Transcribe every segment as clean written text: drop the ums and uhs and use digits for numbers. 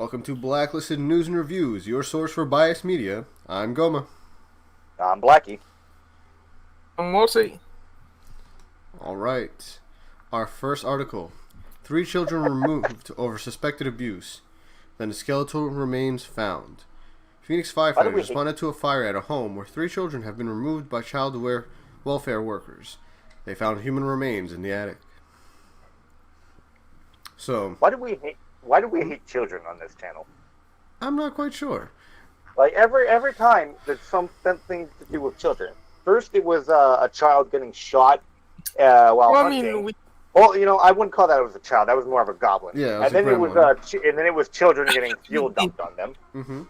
Welcome to Blacklisted News and Reviews, your source for biased media. I'm Goma. I'm Blacky. I'm Morty. Alright. Our first article. 3 children removed over suspected abuse. Then skeletal remains found. Phoenix firefighters responded to a fire at a home where 3 children have been removed by child welfare workers. They found human remains in the attic. So, why do we hate children on this channel? I'm not quite sure. Like every time there's something to do with children. First, it was a child getting shot while hunting. Well, you know, I wouldn't call that as a child. That was more of a goblin. Yeah, and then it was children getting fuel dumped on them. Mm-hmm.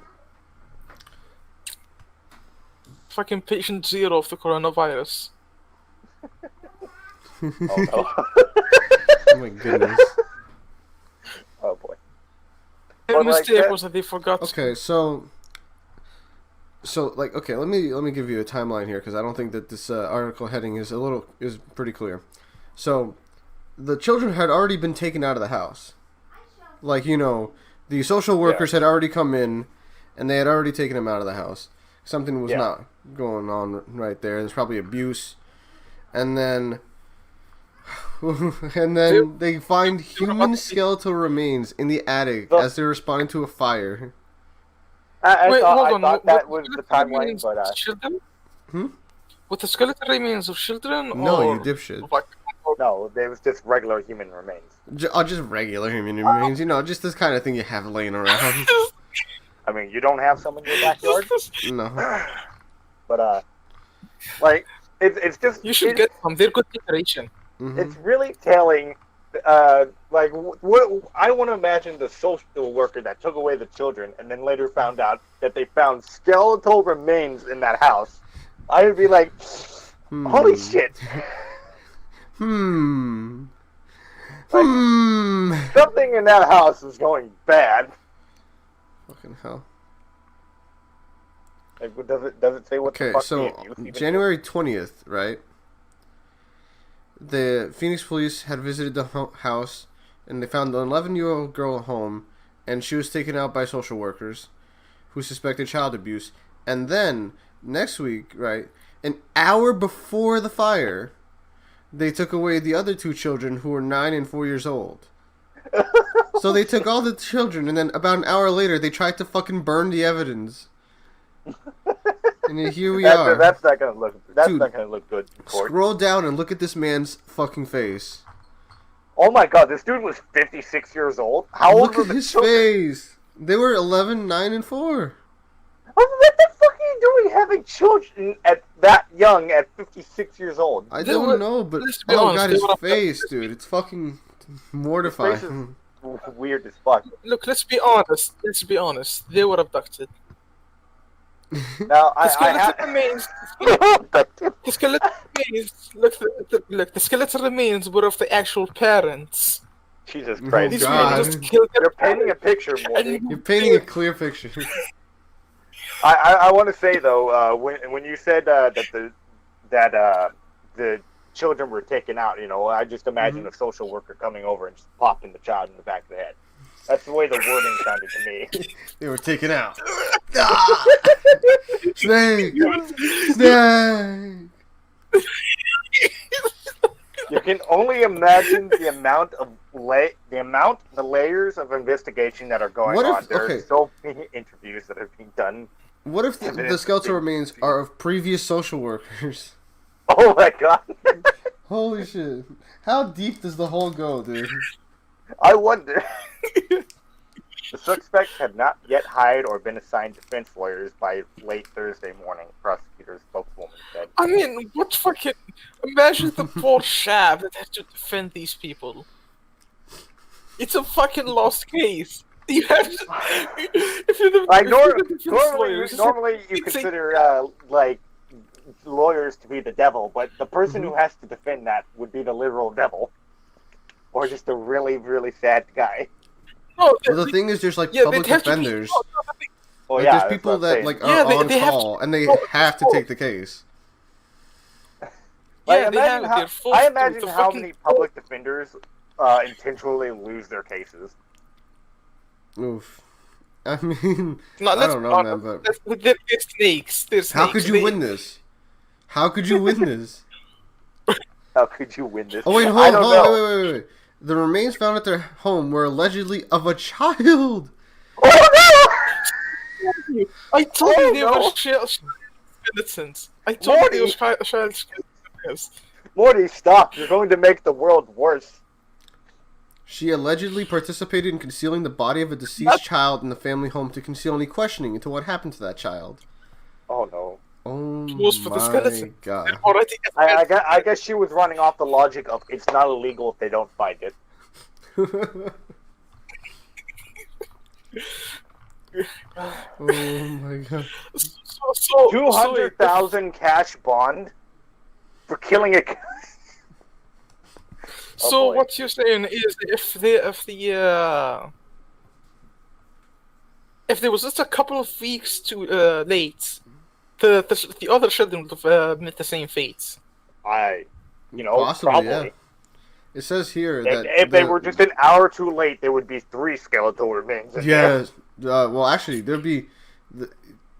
Fucking patient 0 of the coronavirus. Oh no! Oh my goodness. Oh boy. The mistake was that they forgot. Okay, so okay, let me give you a timeline here because I don't think that this article heading is pretty clear. So, the children had already been taken out of the house. Like, you know, the social workers had already come in, and they had already taken them out of the house. Something was not going on right there. There's probably abuse, and then they find human skeletal remains in the attic as they're responding to a fire. Wait, hold on. I thought that was the timeline, but children? With the skeletal remains of children? No, or you dipshit. No, there was just regular human remains. Just regular human remains. You know, just this kind of thing you have laying around. I mean, you don't have some in your backyard? No. But like it's just you should get some. They're good decoration. It's really telling. Like, what I want to imagine the social worker that took away the children and then later found out that they found skeletal remains in that house. I would be like, holy shit. Like, something in that house is going bad. Fucking hell. Like, does it say what the fuck? Okay, so January 20th, right? The Phoenix police had visited the house, and they found an 11-year-old girl at home, and she was taken out by social workers who suspected child abuse. And then, next week, right, an hour before the fire, they took away the other 2 children who were 9 and 4 years old. So they took all the children, and then about an hour later, they tried to fucking burn the evidence. And here we are. That's not gonna look. That's not gonna look good in court. Scroll down and look at this man's fucking face. Oh my god, this dude was 56 years old. How old was his face? They were 11, 9, and 4. What the fuck are you doing having children at that young at 56 years old? I don't know, but oh god, his face, dude, it's fucking mortifying. His face is weird as fuck. Look, let's be honest. They were abducted. Now, the skeleton remains. The skeleton remains. Look, the skeleton remains were of the actual parents. Jesus Christ! These men just killed their You're painting a picture, Morty. You're painting a clear picture. I want to say though, when you said that the children were taken out, you know, I just imagined a social worker coming over and just popping the child in the back of the head. That's the way the wording sounded to me. They were taken out. Snake! Snake! You can only imagine the amount of the layers of investigation that are going on. There are so many interviews that are being done. What if the skeletal remains are of previous social workers? Oh my god! Holy shit! How deep does the hole go, dude? I wonder. The suspects had not yet hired or been assigned defense lawyers by late Thursday morning, prosecutor's spokeswoman said. I mean, what fucking... Imagine the poor Shab that had to defend these people. It's a fucking lost case. You have to... If you're the, like, lawyers, normally you consider, like, lawyers to be the devil, but the person who has to defend that would be the literal devil. Or just a really, really sad guy. Well, the thing is, there's like public defenders. There's people that like are on call, and they have to take the case. Like, I imagine how many public defenders intentionally lose their cases. Oof. I mean, No, I don't know, man, but there's snakes. There's snakes. how could you win this? How could you win this? How could you win this? Oh wait, I don't know. wait. The remains found at their home were allegedly of a child. Oh I told you they no. were skeletons. I told you they were child skeletons. no! Morty, stop! You're going to make the world worse. She allegedly participated in concealing the body of a deceased child in the family home to conceal any questioning into what happened to that child. Oh no! Oh Was for the my skeleton. god. Already, I guess she was running off the logic of it's not illegal if they don't find it. Oh my god. so 200,000 cash bond for killing a. So boy. what you're saying is if there was just a couple of weeks too late, the other children would have met the same fate. Possibly, probably. yeah. It says here that If they were just an hour too late, there would be 3 skeletal remains. Yeah. Well, actually, there'd be.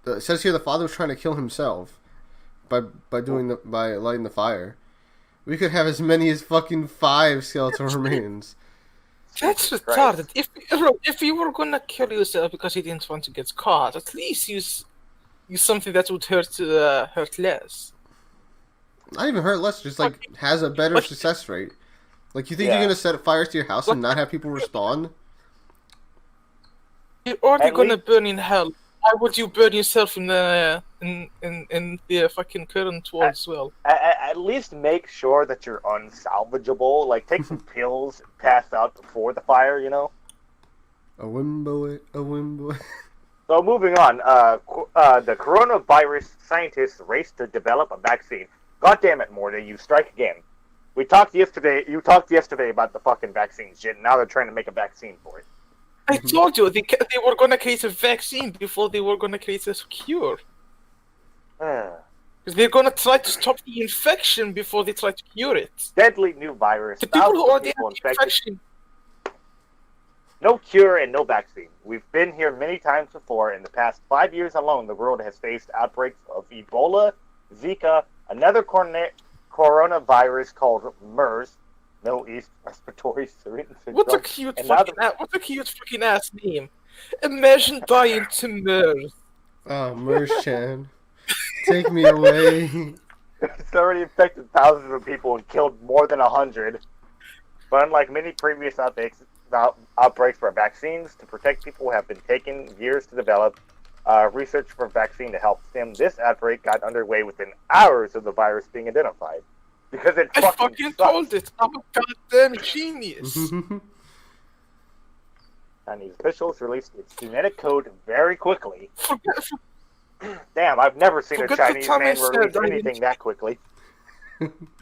It says here the father was trying to kill himself by lighting the fire. We could have as many as fucking 5 skeletal remains. That's retarded. If you were gonna kill yourself because you didn't want to get caught, at least use something that would hurt less. Not even hurt less, just like has a better success rate. Like, you think Yeah. you're gonna set fires to your house and not have people respawn? You're already At gonna least- burn in hell. Why would you burn yourself in the fucking current world as well? At least make sure that you're unsalvageable. Like, take some pills and pass out before the fire, A wimbo. So moving on, the coronavirus scientists race to develop a vaccine. God damn it, Morty, you strike again. You talked yesterday about the fucking vaccine shit, and now they're trying to make a vaccine for it. I told you they were gonna create a vaccine before they were gonna create a cure. Because they're gonna try to stop the infection before they try to cure it. Deadly new virus. The people who thousands of already people have the infected. infection. No cure and no vaccine. We've been here many times before. In the past 5 years alone, the world has faced outbreaks of Ebola, Zika, another coronavirus called MERS, Middle East Respiratory Syndrome. What a cute And now fucking ass name. Imagine dying to MERS. Oh, Mersh-chan. Take me away. It's already infected thousands of people and killed more than 100. But unlike many previous outbreaks for vaccines to protect people have been taking years to develop. Research for vaccine to help stem this outbreak got underway within hours of the virus being identified. Because it I fucking fucking sucks. told it. I'm a goddamn genius. Chinese officials released its genetic code very quickly. Forget- Damn, I've never seen a Forget the Chinese time I man said release I anything didn't- that quickly.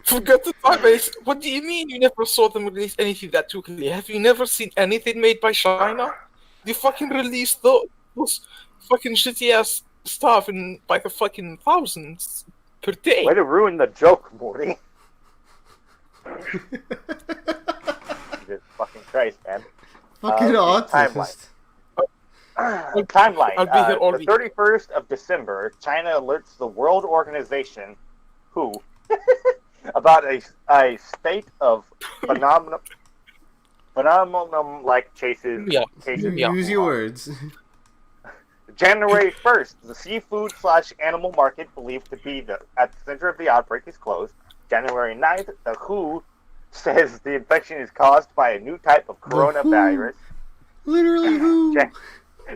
Forget the time base. What do you mean you never saw them release anything that quickly? Have you never seen anything made by China? They fucking released those fucking shitty ass stuff by the fucking thousands per day. Way to ruin the joke, Morty. Jesus fucking Christ, man. Fucking autist. Timeline. I'll be here all the week. 31st of December, China alerts the World Organization, WHO, about a state of phenomenon-like cases. Yeah. Use your words. January 1st, the seafood/animal market believed to be at the center of the outbreak is closed. January 9th, the WHO says the infection is caused by a new type of coronavirus. Literally who?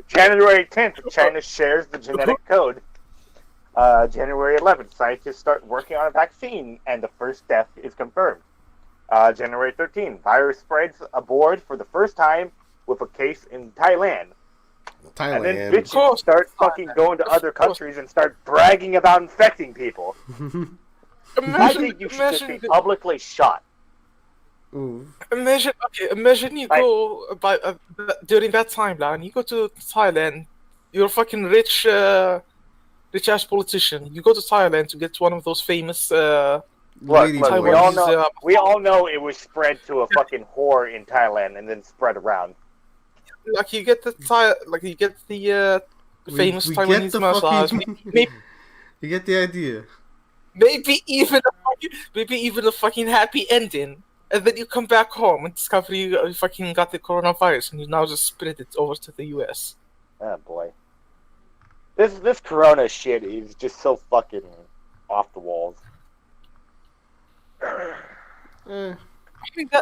January 10th, China shares the genetic code. January 11th, scientists start working on a vaccine, and the first death is confirmed. January 13th, virus spreads abroad for the first time with a case in Thailand. And then Thailand. bitches start fucking going to other countries and start bragging about infecting people. I think you should just be publicly shot. Ooh. Imagine you go during that timeline. You go to Thailand. You're a fucking rich ass politician. You go to Thailand to get one of those famous. Look, Lady we boys. all know it was spread to a fucking whore in Thailand and then spread around. like you get the famous we Taiwanese get the martial arts. fucking... Maybe, You get the idea. maybe even a fucking happy ending, and then you come back home and discover you fucking got the coronavirus, and you now just spread it over to the U.S. Oh boy, this Corona shit is just so fucking off the walls. Eh.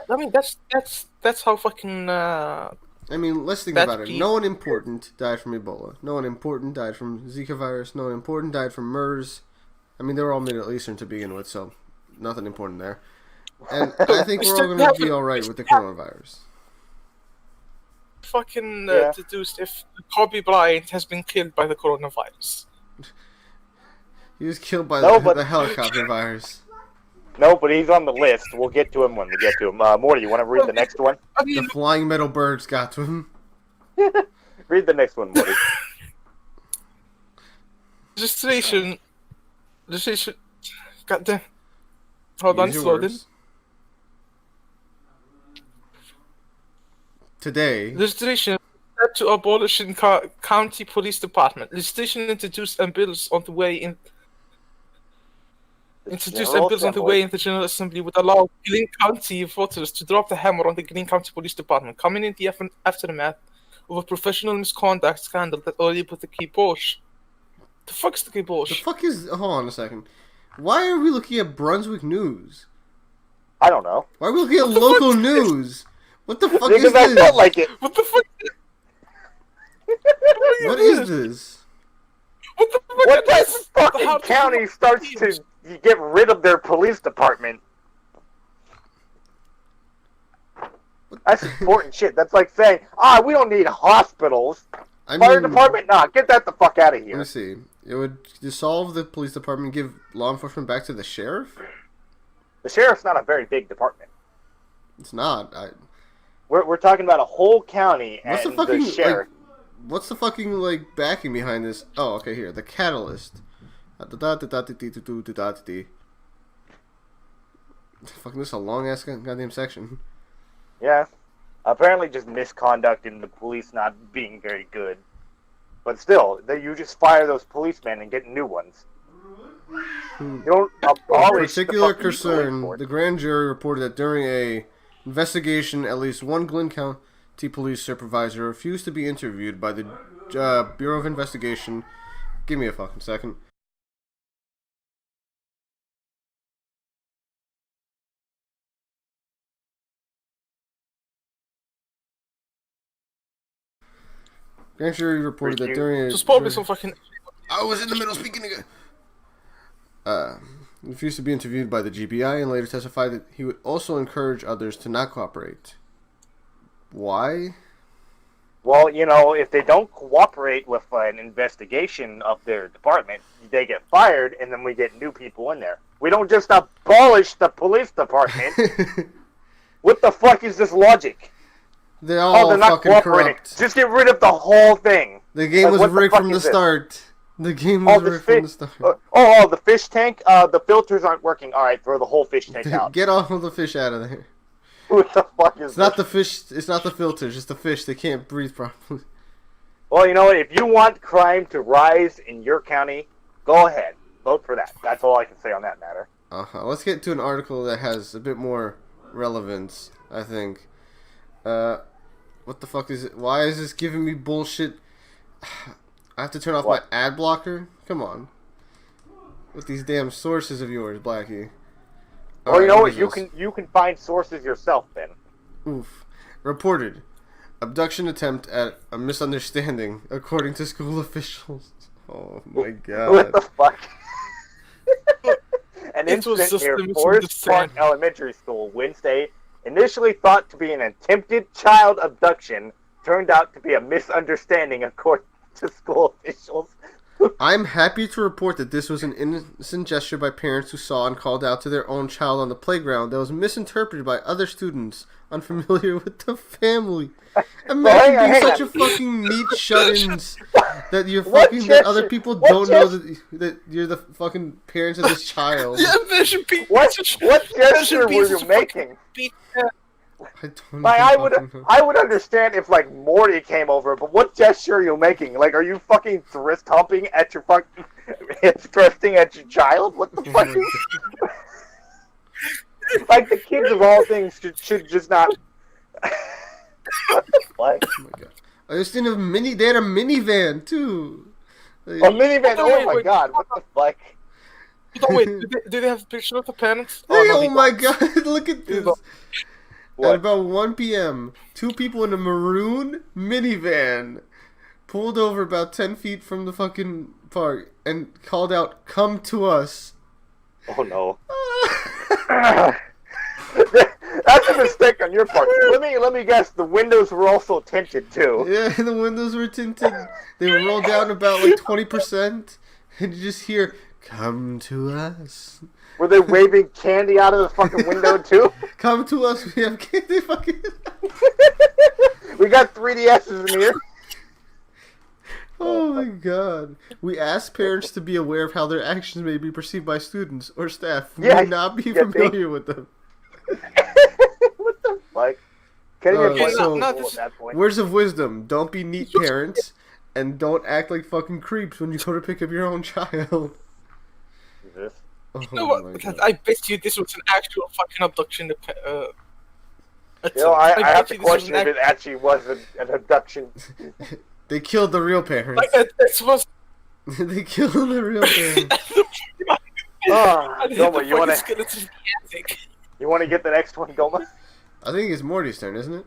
I mean that's how fucking. I mean, let's think That's about it. peak. No one important died from Ebola. No one important died from Zika virus. No one important died from MERS. I mean, they were all Middle Eastern to begin with, so nothing important there. And I think we're all going to be alright with the coronavirus. Fucking Yeah. deduced if Kobe Bryant has been killed by the coronavirus. He was killed by No, the, but- the helicopter virus. No, but he's on the list. We'll get to him when we get to him. Morty, you want to read the next one? I The mean, flying metal birds got to him. Read the next one, Morty. registration. Goddamn. Hold on, Use your slow down. words. Today, Legislation set to abolish in county police department. Legislation introduced and bills on the way in. Introduced and bills on the way in the General Assembly would allow Greene County voters to drop the hammer on the Greene County Police Department, coming in the aftermath of a professional misconduct scandal that already put the kibosh. The fuck's the the kibosh? fuck is... Hold on a second. Why are we looking at Brunswick News? I don't know. Why are we looking at What the local fuck is this? news? What the fuck is Because I this? felt like it. What the fuck? What is this? What the fuck What is this this? fucking How- county starts to get rid of their police department? That's important shit. That's like saying, we don't need hospitals. I Fire mean, department? Nah, get that the fuck out of let here. me see. It would dissolve the police department, give law enforcement back to the sheriff? The sheriff's not a very big department. It's not. We're talking about a whole county What's and the fucking sheriff. what's the fucking like backing behind this? Oh, okay, here the catalyst. Fucking this is a long ass goddamn section. Yeah. Apparently just misconduct in the police not being very good. But still, you just fire those policemen and get new ones. You don't Of abolish particular the fucking police concern, force. the grand jury reported that during a investigation, at least one Glenn County police supervisor refused to be interviewed by the Bureau of Investigation. Give me a fucking second. Grand jury reported that during a... Just probably some fucking. I was in the middle speaking again. Refused to be interviewed by the GBI and later testified that he would also encourage others to not cooperate. Why? Well, if they don't cooperate with an investigation of their department, they get fired, and then we get new people in there. We don't just abolish the police department. What the fuck is this logic? They're all They're not fucking cooperating. corrupt. Just get rid of the whole thing. The game Like, was what the rigged fuck from the is this? start. The game was rigged from the start. The fish tank. The filters aren't working. All right, throw the whole fish tank out. Get all the fish out of there. What the fuck is It's not this? the fish. It's not the filters. It's the fish. They can't breathe properly. Well, you know what? If you want crime to rise in your county, go ahead. Vote for that. That's all I can say on that matter. Let's get to an article that has a bit more relevance, I think. What the fuck is it? Why is this giving me bullshit? I have to turn off What? my ad blocker? Come on. With these damn sources of yours, Blacky. Well, you know what? is You this? can find sources yourself then. Oof. Reported. Abduction attempt at a misunderstanding, according to school officials. Oh my What god. the fuck? An It was incident just near a Forest Park misunderstanding. Elementary School Wednesday, initially thought to be an attempted child abduction, turned out to be a misunderstanding according to school officials. I'm happy to report that this was an innocent gesture by parents who saw and called out to their own child on the playground that was misinterpreted by other students unfamiliar with the family. Imagine hang being on. such a fucking neat shut-ins that you're What fucking that other gesture? people What don't know gesture? that you're the fucking parents of this child. Yeah, there should be. What there gesture should be were such you a fucking making? beat- I don't Like fucking know. I would understand if like Morty came over, but what gesture are you making? Like, are you fucking fist humping at your fucking thrusting at your child? What the Oh fuck? my God. Like the kids of all things should just not. What the fuck? Oh my God. I just think of they had a minivan too. Like, A minivan. Oh my Wait. God! What the fuck? No, wait, do they have a picture of the parents? oh they my don't. God! Look at this. At What? about 1 p.m., 2 people in a maroon minivan pulled over about 10 feet from the fucking park and called out, "Come to us." Oh no. That's a mistake on your part. Let me guess. The windows were also tinted too. Yeah, the windows were tinted. They were rolled down about like 20%, and you just hear, "Come to us." Were they waving candy out of the fucking window too? Come to us. We have candy. Fucking. We got 3DSs in here. Oh my God. We ask parents to be aware of how their actions may be perceived by students or staff who may not be familiar with them. What the fuck? Can you Okay, so- at that point? Words of wisdom: don't be neat parents, and don't act like fucking creeps when you go to pick up your own child. Jesus. Oh You know my what? God. I bet you this was an actual fucking abduction. You know, I have to question if it actually was an abduction. They killed the real parents. Like, it was. They killed the real parents. Oh, I hit Goma, the you want fucking to skeleton in the attic. get the next one, Goma? I think it's Morty's turn, isn't it?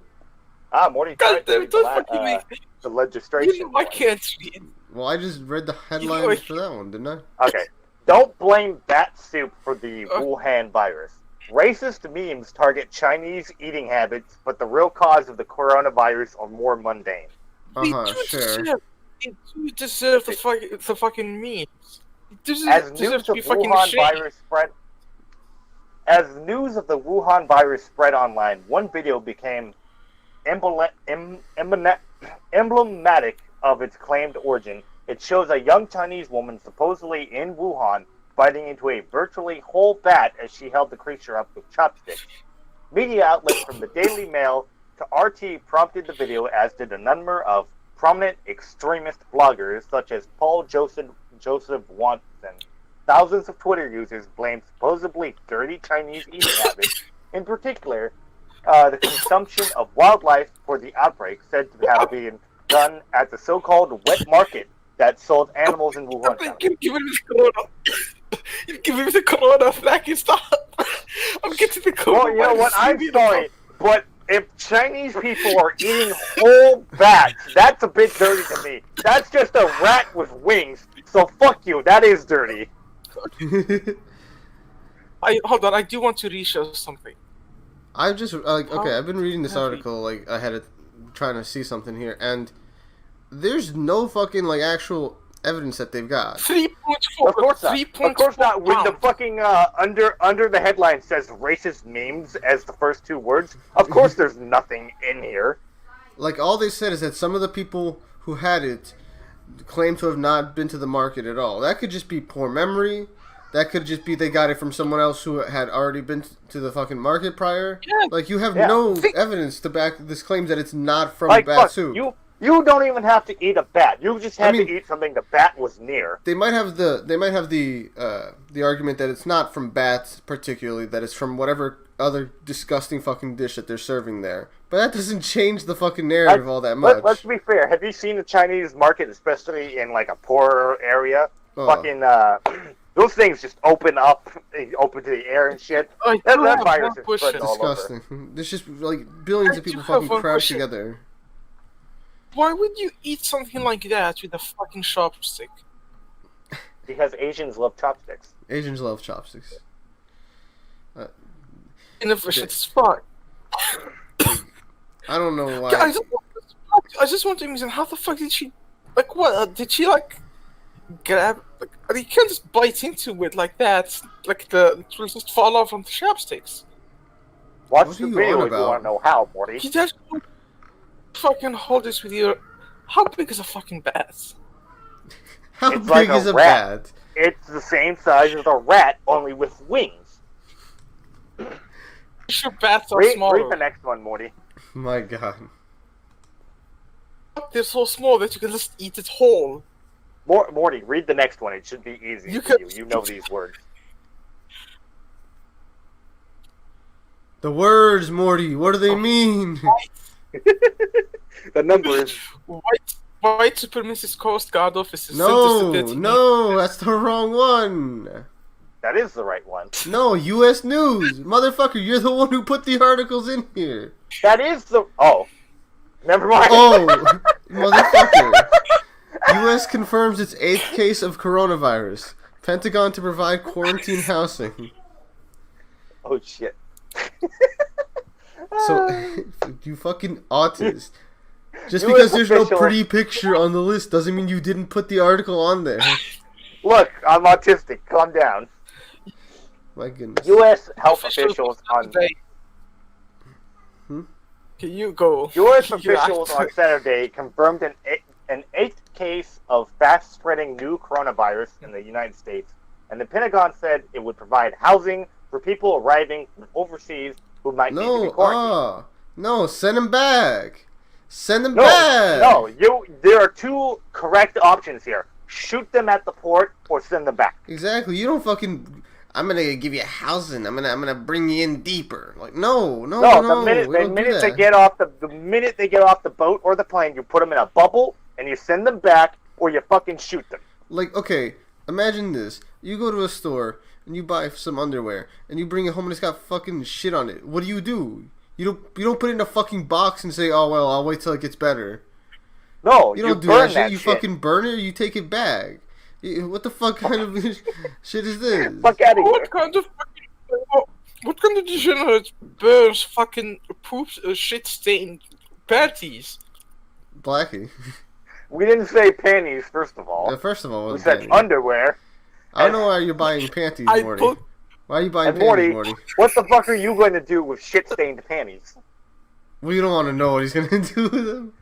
Ah, Morty. God tried to damn, read don't the fucking make me. the legislation. You know, I can't read. Well, I just read the headlines for that one, didn't I? Okay. Don't blame bat soup for the Wuhan virus. Racist memes target Chinese eating habits, but the real cause of the coronavirus are more mundane. Sure. They do deserve the fucking memes. They As deserve news to of be fucking Wuhan ashamed. virus spread, as news of the Wuhan virus spread online, one video became emblematic of its claimed origin. It shows a young Chinese woman supposedly in Wuhan biting into a virtually whole bat as she held the creature up with chopsticks. Media outlets from the Daily Mail to RT prompted the video, as did a number of prominent extremist bloggers such as Paul Joseph Watson. Thousands of Twitter users blamed supposedly dirty Chinese eating habits, in particular, the consumption of wildlife for the outbreak, said to have been done at the so-called wet market that sold animals in Wuhan. You're giving me the corona. You're giving me the corona, Blacky, stop. I'm getting the corona. Well, you know what? I'm sorry, but if Chinese people are eating whole bats, that's a bit dirty to me. That's just a rat with wings. So fuck you. That is dirty. Hold on, I do want to reshow something. I've just I've been reading this article like ahead of trying to see something here, and there's no fucking like actual evidence that they've got. 3.4. Of course not. 3.4 Of course not. When the pounds. fucking under the headline says racist memes as the first two words, of course there's nothing in here. Like all they said is that some of the people who had it claim to have not been to the market at all. That could just be poor memory. That could just be they got it from someone else who had already been to the fucking market prior. Yeah. Like you have Yeah. no evidence to back this claims that it's not from Like, bat fuck, soup. you don't even have to eat a bat. You just had mean- to eat something the bat was near. They might have the argument that it's not from bats particularly, that it's from whatever other disgusting fucking dish that they're serving there. But that doesn't change the fucking narrative all that much. Let's be fair. Have you seen the Chinese market, especially in like a poorer area? Oh. Fucking those things just open to the air and shit. I That do have virus one is question. spreading all over. Disgusting. There's just like billions of I do people have fucking one crowded question. together. Why would you eat something like that with a fucking chopstick? Because Asians love chopsticks. Asians love chopsticks. Inefficient as fuck. I don't know why. I just want to imagine how the fuck did she, like, what did she like grab? Like, you can't just bite into it like that. Like it will just fall off from the chopsticks. Watch What the are you video on if you about? want to know how, Morty. You just fucking hold this with your. How big is a fucking bat? How It's big like a is a rat. bat? It's the same size as a rat, only with wings. Sure, bats are Read the smaller. next one, Morty. My God. They're so small that you can just eat it whole. Morty, read the next one. It should be easy You for can- you. You know these words. The words, Morty. What do they mean? The numbers. White supremacist Coast Guard officers. No, that's the wrong one. That is the right one. No, U.S. News, motherfucker. You're the one who put the articles in here. That is the. Oh, never mind. Oh, motherfucker. U.S. confirms its 8th case of coronavirus. Pentagon to provide quarantine housing. Oh shit. So, you fucking autist. Just US because there's no official- pretty picture on the list doesn't mean you didn't put the article on there. Look, I'm autistic. Calm down. My goodness. U.S. health officials on Can you go? U.S. You officials act- on Saturday confirmed an 8th case of fast-spreading new coronavirus in the United States, and the Pentagon said it would provide housing for people arriving from overseas who might need to be quarantined. No, send them back. Send them No, back. no, there are two correct options here. Shoot them at the port or send them back. Exactly. You don't fucking. I'm gonna give you housing. I'm gonna bring you in deeper. Like no. No, we the don't minute do they that. get off the minute they get off the boat or the plane, you put them in a bubble and you send them back, or you fucking shoot them. Like, okay, imagine this. You go to a store and you buy some underwear and you bring it home and it's got fucking shit on it. What do? You don't put it in a fucking box and say, "Oh well, I'll wait till it gets better." No, You don't do burn that shit. You shit. fucking burn it or you take it back. What the fuck kind of shit is this? Fuck out of here. What kind of degenerate burns fucking poops shit stained panties? Blacky. We didn't say panties, first of all. First of all, it We was said panties. underwear. I don't know why you're buying panties, I Morty. put Why are you buying And panties, Morty, Morty? what the fuck are you going to do with shit-stained panties? Well, you don't want to know what he's gonna do with them.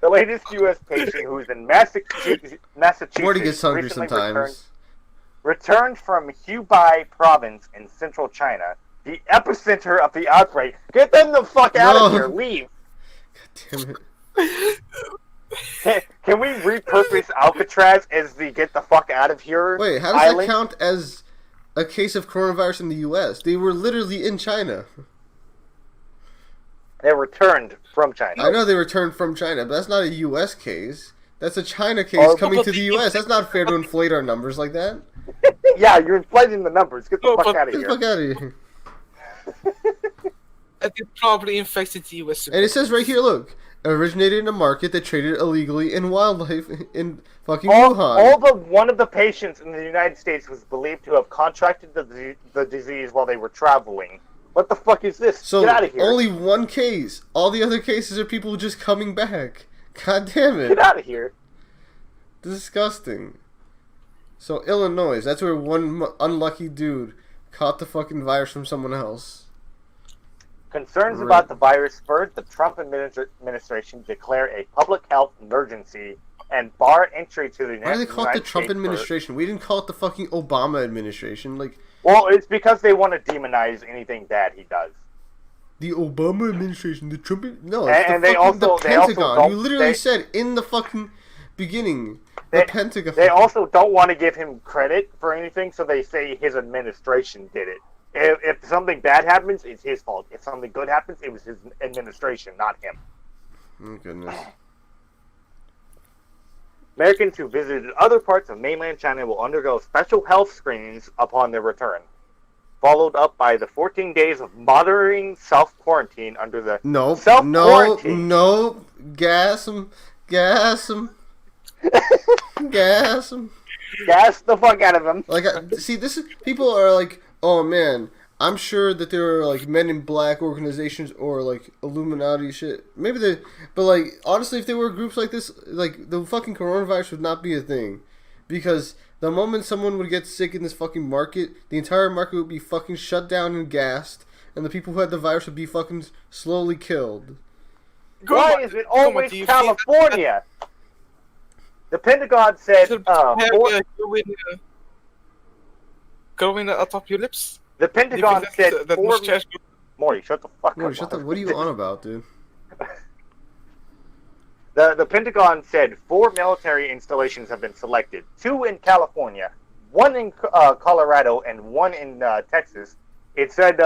The latest U.S. patient who's in Massachusetts Morty gets hungry recently sometimes. returned from Hubei province in central China, the epicenter of the outbreak. Get them the fuck out of No. here. Leave. Damn it. Can we repurpose Alcatraz as the get the fuck out of here Wait, how does island? that count as a case of coronavirus in the U.S.? They were literally in China. They returned from China. I know they returned from China, but that's not a U.S. case. That's a China case Oh, coming but to the U.S. That's not fair to inflate our numbers like that. Yeah, you're inflating the numbers. Get the No, fuck but- out of Get the here. fuck out of here. That it probably infected the US. And it says right here, look, originated in a market that traded illegally in wildlife in fucking Wuhan. One of the patients in the United States was believed to have contracted the disease while they were traveling. What the fuck is this? So Get out of here. only one case. All the other cases are people just coming back. God damn it. Get out of here. Disgusting. So Illinois, that's where one unlucky dude caught the fucking virus from someone else. Concerns Right. about the virus spurred the Trump administration to declare a public health emergency and bar entry to the United States. Why do they call it the Trump States administration? We didn't call it the fucking Obama administration. Like, Well, it's because they want to demonize anything bad he does. the Obama administration, the Trump... No, And- it's and the they fucking also- the they also Pentagon. don't- You literally they- said in the fucking beginning, They- the Pentagon. They also don't want to give him credit for anything, so they say his administration did it. If something bad happens, it's his fault. If something good happens, it was his administration, not him. Oh, goodness. Americans who visited other parts of mainland China will undergo special health screenings upon their return, followed up by the 14 days of monitoring self-quarantine under the No, self-quarantine. no, gas him, gas him, gas him. Gas the fuck out of him. Like, see, this is people are like, oh man, I'm sure that there are like Men in Black organizations or like Illuminati shit. Maybe they, but like honestly, if there were groups like this, like the fucking coronavirus would not be a thing, because the moment someone would get sick in this fucking market, the entire market would be fucking shut down and gassed, and the people who had the virus would be fucking slowly killed. Why is it always do you California? The Pentagon said Going atop your lips? the Do you Pentagon think said that 4 mustache Morty, shut the fuck Morty, up. shut the. What are you on about, dude? The Pentagon said 4 military installations have been selected. 2 in California, 1 in Colorado, and 1 in Texas. It said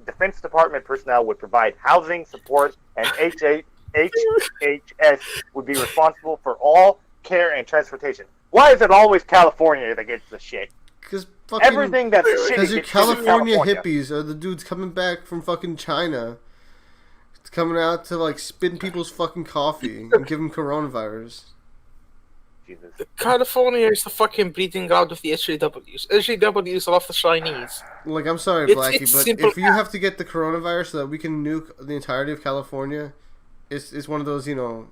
Defense Department personnel would provide housing support, and HHS would be responsible for all care and transportation. Why is it always California that gets the shit? Because fucking. Everything that's shitty Because your gets shipped to California hippies are the dudes coming back from fucking China. It's coming out to like spit in people's fucking coffee and give them coronavirus. Jesus. California is the fucking breeding ground of the SJWs. SJWs love the Chinese. Like, I'm sorry, Blacky, but if you have to get the coronavirus so that we can nuke the entirety of California, it's one of those, you know,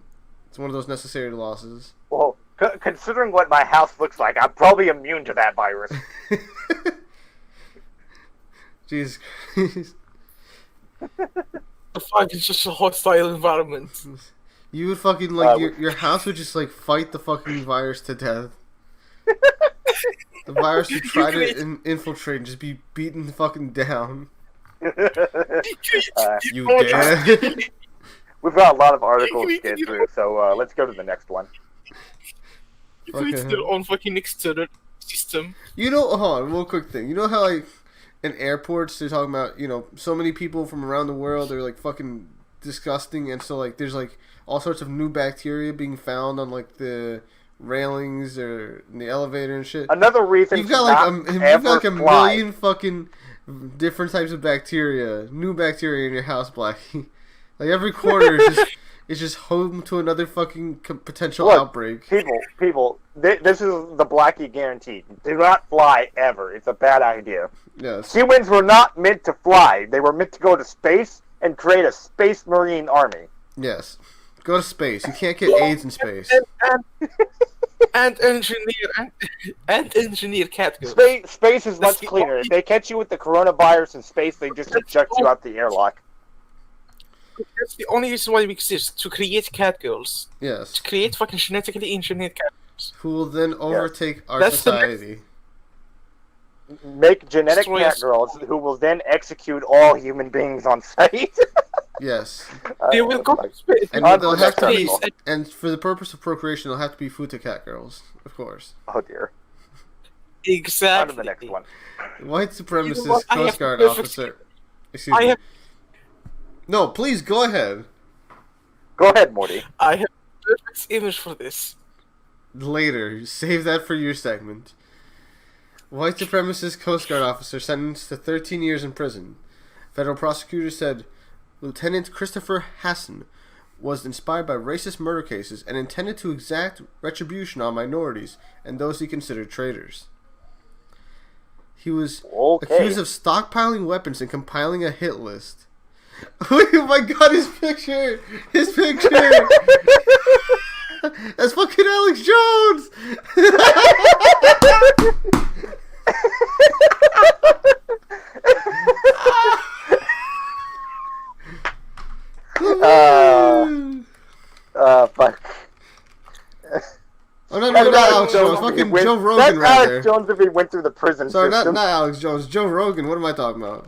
it's one of those necessary losses. Well, considering what my house looks like, I'm probably immune to that virus. Jesus Christ. The fact is just a hostile environment. You would fucking, like, your house would just, like, fight the fucking virus to death. The virus would try to infiltrate and just be beaten fucking down. You dead? We've got a lot of articles to get through, so let's go to the next one. You created their own fucking external system. You know, hold on, one quick thing. You know how, like, in airports they're talking about, you know, so many people from around the world are, like, fucking disgusting, and so, like, there's, like, all sorts of new bacteria being found on, like, the railings or in the elevator and shit. Another reason you've got like a million fucking different types of bacteria, new bacteria in your house, Blacky. Like every corner is just home to another fucking potential outbreak. People, this is the Blacky guarantee. Do not fly ever. It's a bad idea. Yes. Humans were not meant to fly. They were meant to go to space and create a space marine army. Yes. Go to space. You can't get AIDS in space. And engineer cat girls. Space is much cleaner. If they catch you with the coronavirus in space, they just eject you out the airlock. That's the only reason why we exist, to create cat girls. Yes. To create fucking genetically engineered cat girls. Who will then overtake our society. Make genetic cat girls who will then execute all human beings on sight. Yes. They will go to space. And they'll have to be, and for the purpose of procreation, they'll have to be Futa cat girls, of course. Oh dear. Exactly. On to the next one. White supremacist Coast Guard officer. Excuse me. No, please go ahead. Go ahead, Morty. I have a perfect image for this. Later. Save that for your segment. White supremacist Coast Guard officer sentenced to 13 years in prison. Federal prosecutors said Lieutenant Christopher Hassan was inspired by racist murder cases and intended to exact retribution on minorities and those he considered traitors. He was accused of stockpiling weapons and compiling a hit list. Oh my god, his picture! His picture! That's fucking Alex Jones! Fuck. Oh, no, not Alex Jones. Fucking Joe Rogan right there. Alex Jones if he went through the prison system. Sorry, not Alex Jones. Joe Rogan. What am I talking about?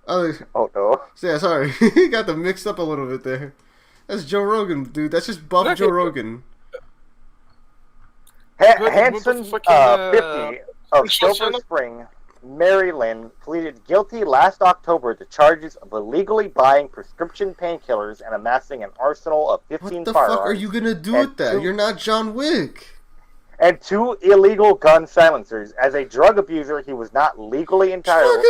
Oh, no. Yeah, sorry. Got them mixed up a little bit there. That's Joe Rogan, dude. That's just buff Joe Rogan. Hanson, 50, of Silver Spring, Maryland, pleaded guilty last October to charges of illegally buying prescription painkillers and amassing an arsenal of 15 firearms. What the fuck are you gonna do with that? You're not John Wick. And 2 illegal gun silencers. As a drug abuser, he was not legally entitled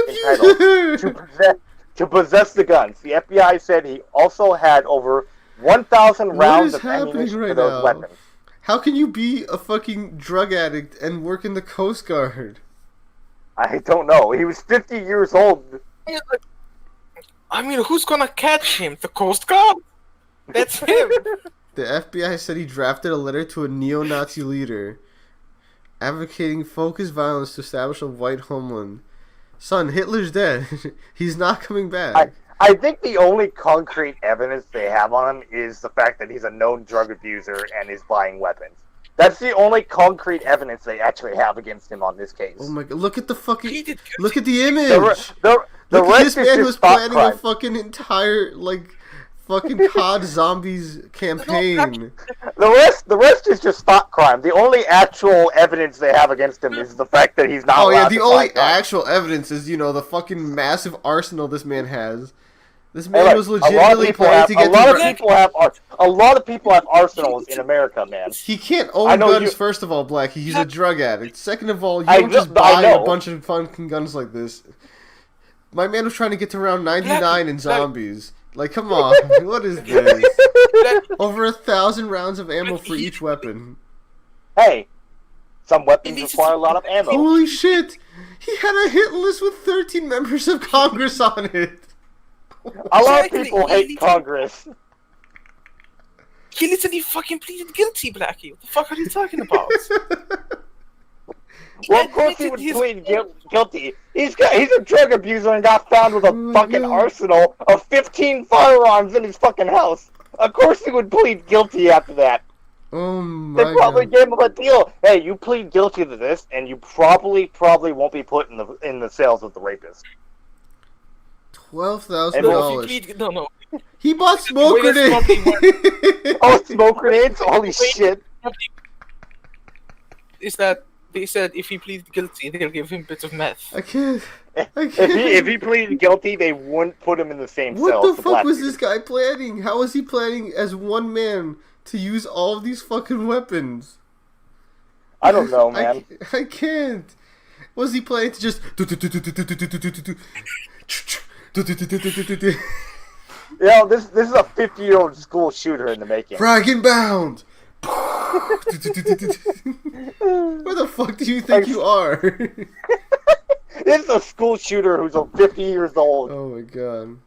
to possess the guns. The FBI said he also had over 1,000 rounds of ammunition for those weapons. How can you be a fucking drug addict and work in the Coast Guard? I don't know. He was 50 years old. I mean, who's gonna catch him? The Coast Guard? That's him. The FBI said he drafted a letter to a neo-Nazi leader advocating focused violence to establish a white homeland. Son, Hitler's dead. He's not coming back. I think the only concrete evidence they have on him is the fact that he's a known drug abuser and is buying weapons. That's the only concrete evidence they actually have against him on this case. Oh my god, look at the fucking... Look at the image! Look at rest this is man just who's thought planning crime. a fucking entire, like, fucking COD Zombies campaign. The rest is just thought crime. The only actual evidence they have against him is the fact that he's not Oh, yeah, allowed the to only fly guns. actual evidence is, the fucking massive arsenal this man has. This Hey, man look, was legitimately planning to a get lot to... of people have arsenals in America, man. He can't I own know guns, you- first of all, Blackie. He's a drug addict. Second of all, you I don't just know- I buy know. a bunch of fucking guns like this. My man was trying to get to round 99 in zombies. Like, come on. What is this? Over 1,000 rounds of ammo for each weapon. Hey, some weapons require a lot of ammo. Holy shit! He had a hit list with 13 members of Congress on it. A lot of people hate Congress. He literally fucking pleaded guilty, Blacky. What the fuck are you talking about? Well, of course he would plead guilty. He's a drug abuser and got found with a fucking arsenal of 15 firearms in his fucking house. Of course he would plead guilty after that. Oh my They probably god. gave him a deal. Hey, you plead guilty to this, and you probably won't be put in the cells with the rapist. $12,000. No. He bought smoke Wait, that's grenades. Oh, smoke grenades! Holy shit! Is that they said if he pleads guilty, they'll give him bits of meth. I can't. If he pleaded guilty, they wouldn't put him in the same cell. What as the fuck was Blacky. this guy planning? How was he planning as one man to use all of these fucking weapons? I don't know, man. I can't. Was he planning to just... This is a 50-year-old school shooter in the making. Frag and bound! Where the fuck do you think you are? This is a school shooter who's 50 years old. Oh my god.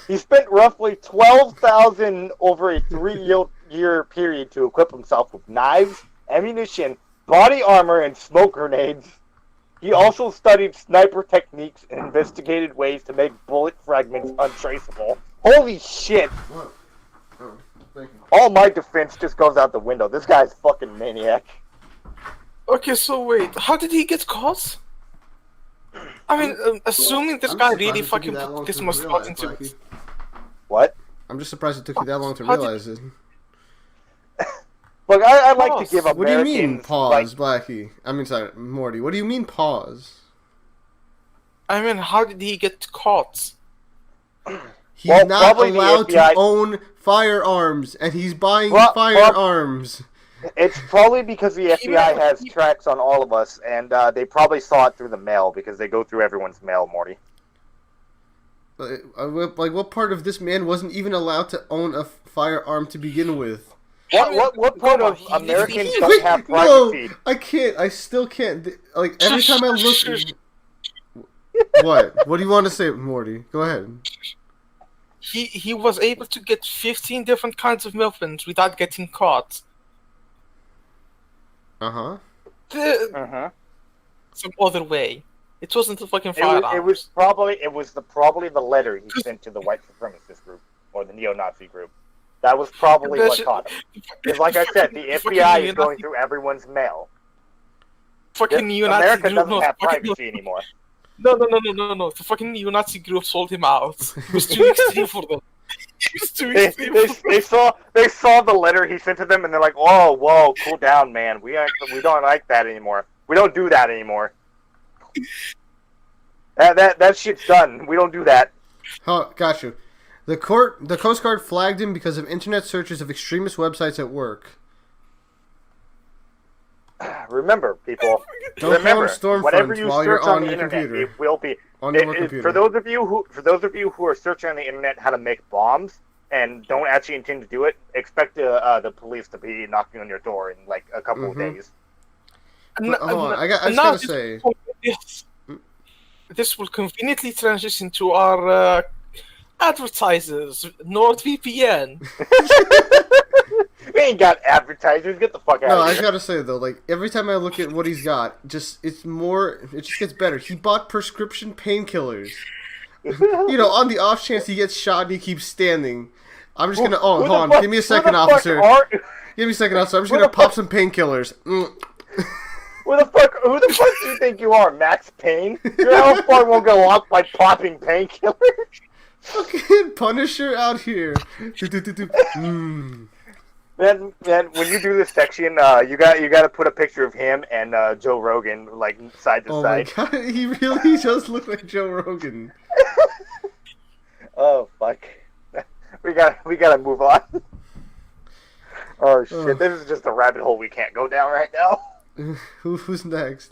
He spent roughly $12,000 over a 3-year period to equip himself with knives, ammunition, body armor, and smoke grenades. He also studied sniper techniques and investigated ways to make bullet fragments untraceable. Holy shit! What? Oh, thank you. All my defense just goes out the window. This guy's fucking maniac. Okay, so wait, how did he get caught? I mean, assuming this guy really fucking put this much thought into it. What? I'm just surprised it took you that long to realize it. Look, I like to give Americans... What do you mean, pause, like, Blacky? I mean, sorry, Morty. What do you mean, pause? I mean, how did he get caught? He's Well, not probably the allowed to FBI own firearms, and he's buying Well, firearms. It's probably because the FBI has tracks on all of us, and they probably saw it through the mail, because they go through everyone's mail, Morty. Like, what part of this man wasn't even allowed to own a firearm to begin with? What part of Americans Wait, don't have No, privacy? I can't. I still can't. Like, every time I look... What? What do you want to say, Morty? Go ahead. He was able to get 15 different kinds of weapons without getting caught. Uh-huh. Some other way. It wasn't a fucking It firearm. was probably the letter he sent to the white supremacist group or the neo-Nazi group. That was probably what caught him. Because, like I said, the FBI is going through everyone's mail. Fucking neo-Nazi America group. doesn't No, have fucking, privacy anymore. no. The fucking neo-Nazi group sold him out. It was too extreme for them. It was too extreme for them. They saw the letter he sent to them, and they're like, "Whoa, cool down, man. We don't like that anymore. We don't do that anymore. That shit's done. We don't do that." Oh, got you. The Coast Guard flagged him because of internet searches of extremist websites at work. Remember, people. Don't remember, call them whatever stormfronts you while search you're on on the your internet, computer. it will be. On your computer. For those of you who are searching on the internet how to make bombs and don't actually intend to do it, expect the police to be knocking on your door in like a couple of days. Hold on, I just gotta say. This will conveniently transition to our advertisers, NordVPN. We ain't got advertisers. Get the fuck out No, of I here. just gotta say though, like every time I look at what he's got, it just gets better. He bought prescription painkillers. On the off chance he gets shot and he keeps standing. I'm just gonna. Oh, Who the hold on. fuck- Give me a who second, the fuck officer. are- Give me a second, officer. I'm just Who gonna the pop fuck- some painkillers. Who the fuck do you think you are, Max Payne? Your health bar won't go up by popping painkillers. Fucking Punisher out here. Mm. Man, when you do this section, you got to put a picture of him and Joe Rogan like side to side. Oh my god, he really does look like Joe Rogan. Oh fuck, we gotta move on. Oh shit, this is just a rabbit hole we can't go down right now. Who's next?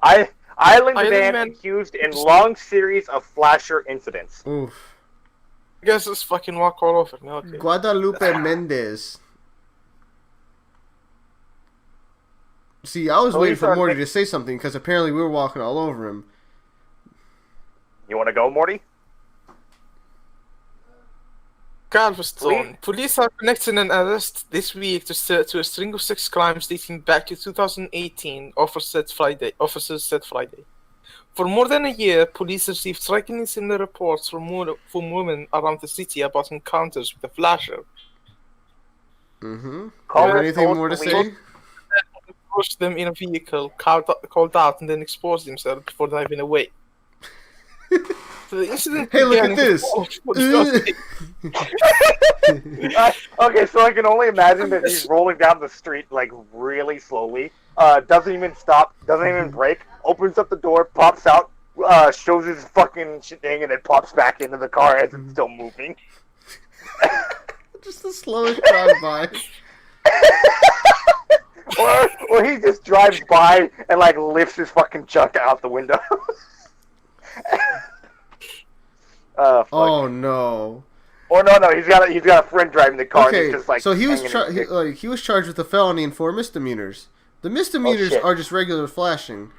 Island man accused in long series of flasher incidents. Oof. I guess it's fucking walk all over me. Okay. Guadalupe Mendez. See, I was waiting for Morty to say something because apparently we were walking all over him. You want to go, Morty? Galveston. Police are connecting an arrest this week to a string of 6 crimes dating back to 2018, officers said Friday. For more than a year, police received strikingly similar reports from women around the city about encounters with a flasher. Mm-hmm. Anything more to say? Pushed them in a vehicle, called out, and then exposed themselves before driving away. So the incident hey, look at this! Okay, so I can only imagine that he's rolling down the street like really slowly. Doesn't even stop, doesn't even brake. Opens up the door, pops out, shows his fucking thing, and then pops back into the car as it's still moving. Just the slowest drive-by. Or he just drives by and like lifts his fucking junk out the window. Fuck. Oh no! Or no, he's got a friend driving the car. Okay, and he's just, like, so he was charged with a felony and 4 misdemeanors. The misdemeanors are just regular flashing.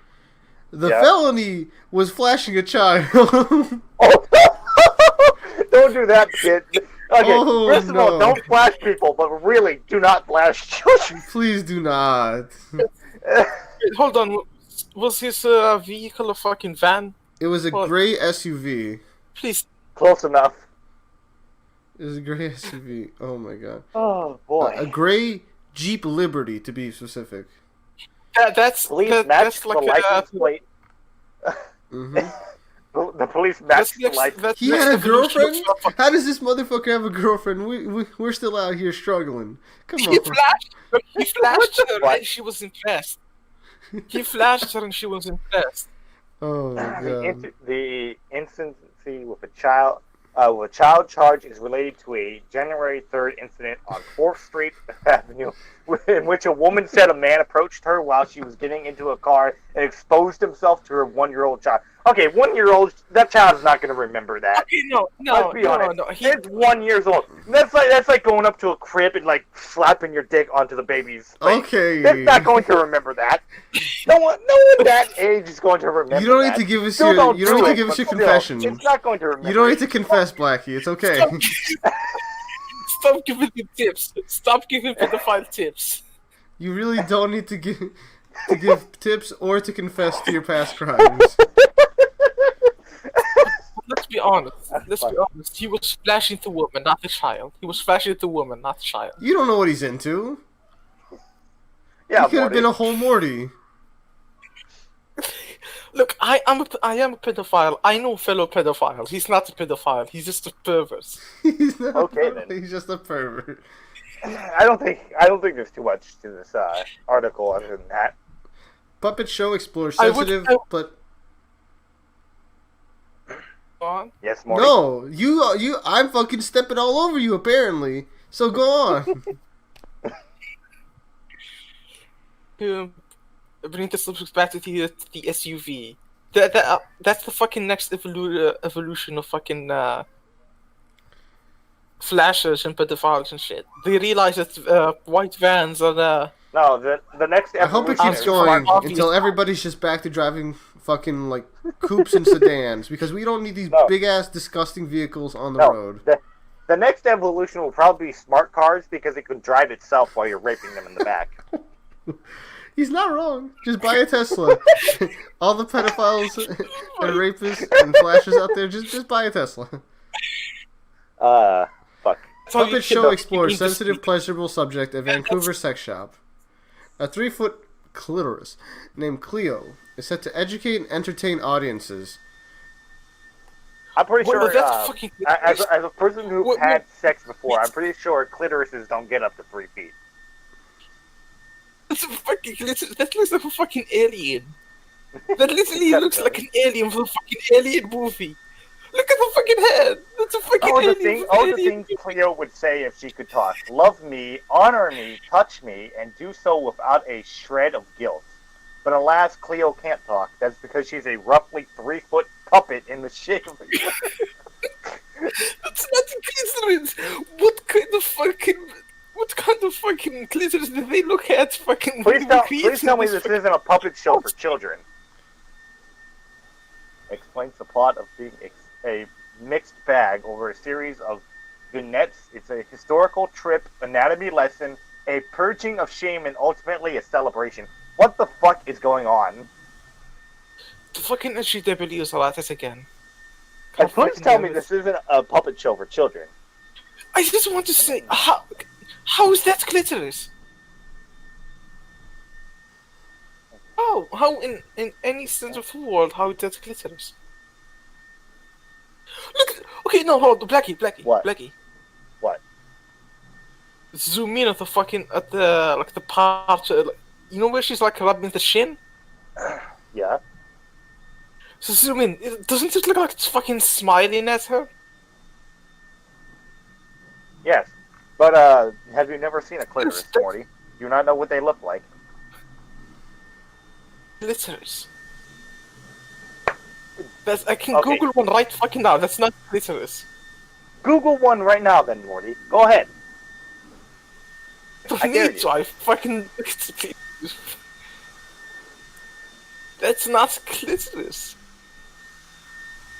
The felony was flashing a child. Oh, don't do that, kid. Okay, first of all, don't flash people, but really, do not flash children. Please do not. Hold on, was his vehicle a fucking van? It was a gray SUV. Please. Close enough. It was a gray SUV. Oh my god. Oh boy. A gray Jeep Liberty, to be specific. That's police that's like the license plate. Mm-hmm. The police matched the license. He had a girlfriend? How does this motherfucker have a girlfriend? We're still out here struggling. Come on. He flashed her and she was impressed. He flashed her and she was impressed. Oh my god. The incident with a child charge is related to a January 3rd incident on 4th Street Avenue in which a woman said a man approached her while she was getting into a car and exposed himself to her 1-year-old child. Okay, 1-year-old, that child is not going to remember that. Okay, no. Let's be honest. It's 1 year old. That's like going up to a crib and like slapping your dick onto the baby's face. Okay. It's not going to remember that. No one that age is going to remember. You don't that. need to give us Still your. You don't need to give us your confession. It's not going to remember. You don't need to confess, Blacky. It's okay. Stop giving the tips. Stop giving pedophile tips. You really don't need to give tips or to confess to your past crimes. Let's be honest. He was flashing the woman, not the child. He was flashing the woman, not the child. You don't know what he's into. Yeah, he could have been a whole Morty. Look, I am a pedophile. I know fellow pedophiles. He's not a pedophile. He's just a pervert. He's not okay, then. He's just a pervert. I don't think there's too much to this article other than that. Puppet show explores sensitive but. On? Yes, Morty. No, you. I'm fucking stepping all over you apparently. So go on. Bring the subject back to the SUV. That's the fucking next evolution of fucking flashers and pedophiles and shit. They realize that white vans are No, the next evolution. I hope it keeps going until everybody's just back to driving fucking like coupes and sedans because we don't need these big ass disgusting vehicles on the road. The next evolution will probably be smart cars because it can drive itself while you're raping them in the back. He's not wrong. Just buy a Tesla. All the pedophiles and rapists and flashers out there, just buy a Tesla. Fuck. Puppet show explores sensitive, pleasurable subject at Vancouver sex shop. A 3-foot clitoris named Cleo is set to educate and entertain audiences. I'm pretty Well, sure, that's fucking as a person who What- had sex before, I'm pretty sure clitorises don't get up to 3 feet. That's a fucking clitoris. That looks like a fucking alien. That literally looks like an alien from the fucking Alien movie. Look at the fucking head. That's a fucking Oh, the alien. from things Alien. Cleo would say if she could talk. Love me, honor me, touch me, and do so without a shred of guilt. But alas, Cleo can't talk. That's because she's a roughly 3-foot puppet in the shape of a... That's not a clitoris. What kind of fucking clitoris did they look at? Fucking. Please when they were please tell me creating this isn't a puppet show for children. Explains the plot of being a mixed bag over a series of vignettes. It's a historical trip, anatomy lesson, a purging of shame, and ultimately a celebration. What the fuck is going on? The fucking SGW is Alatis again. And please tell me this isn't a puppet show for children. I just want to say, how is that clitoris? How in any sense of the world, how is that clitoris? Look, okay, no, hold on, Blacky, What? Blacky. What? Zoom in at the fucking, like the part, you know where she's like rubbing the shin? Yeah. So zoom in, doesn't it look like it's fucking smiling at her? Yes. But, have you never seen a clitoris, Morty? Do you not know what they look like? Clitoris. I can Okay. Google one right fucking now, that's not clitoris. Google one right now then, Morty. Go ahead. I dare need you. to, I fucking... That's not clitoris.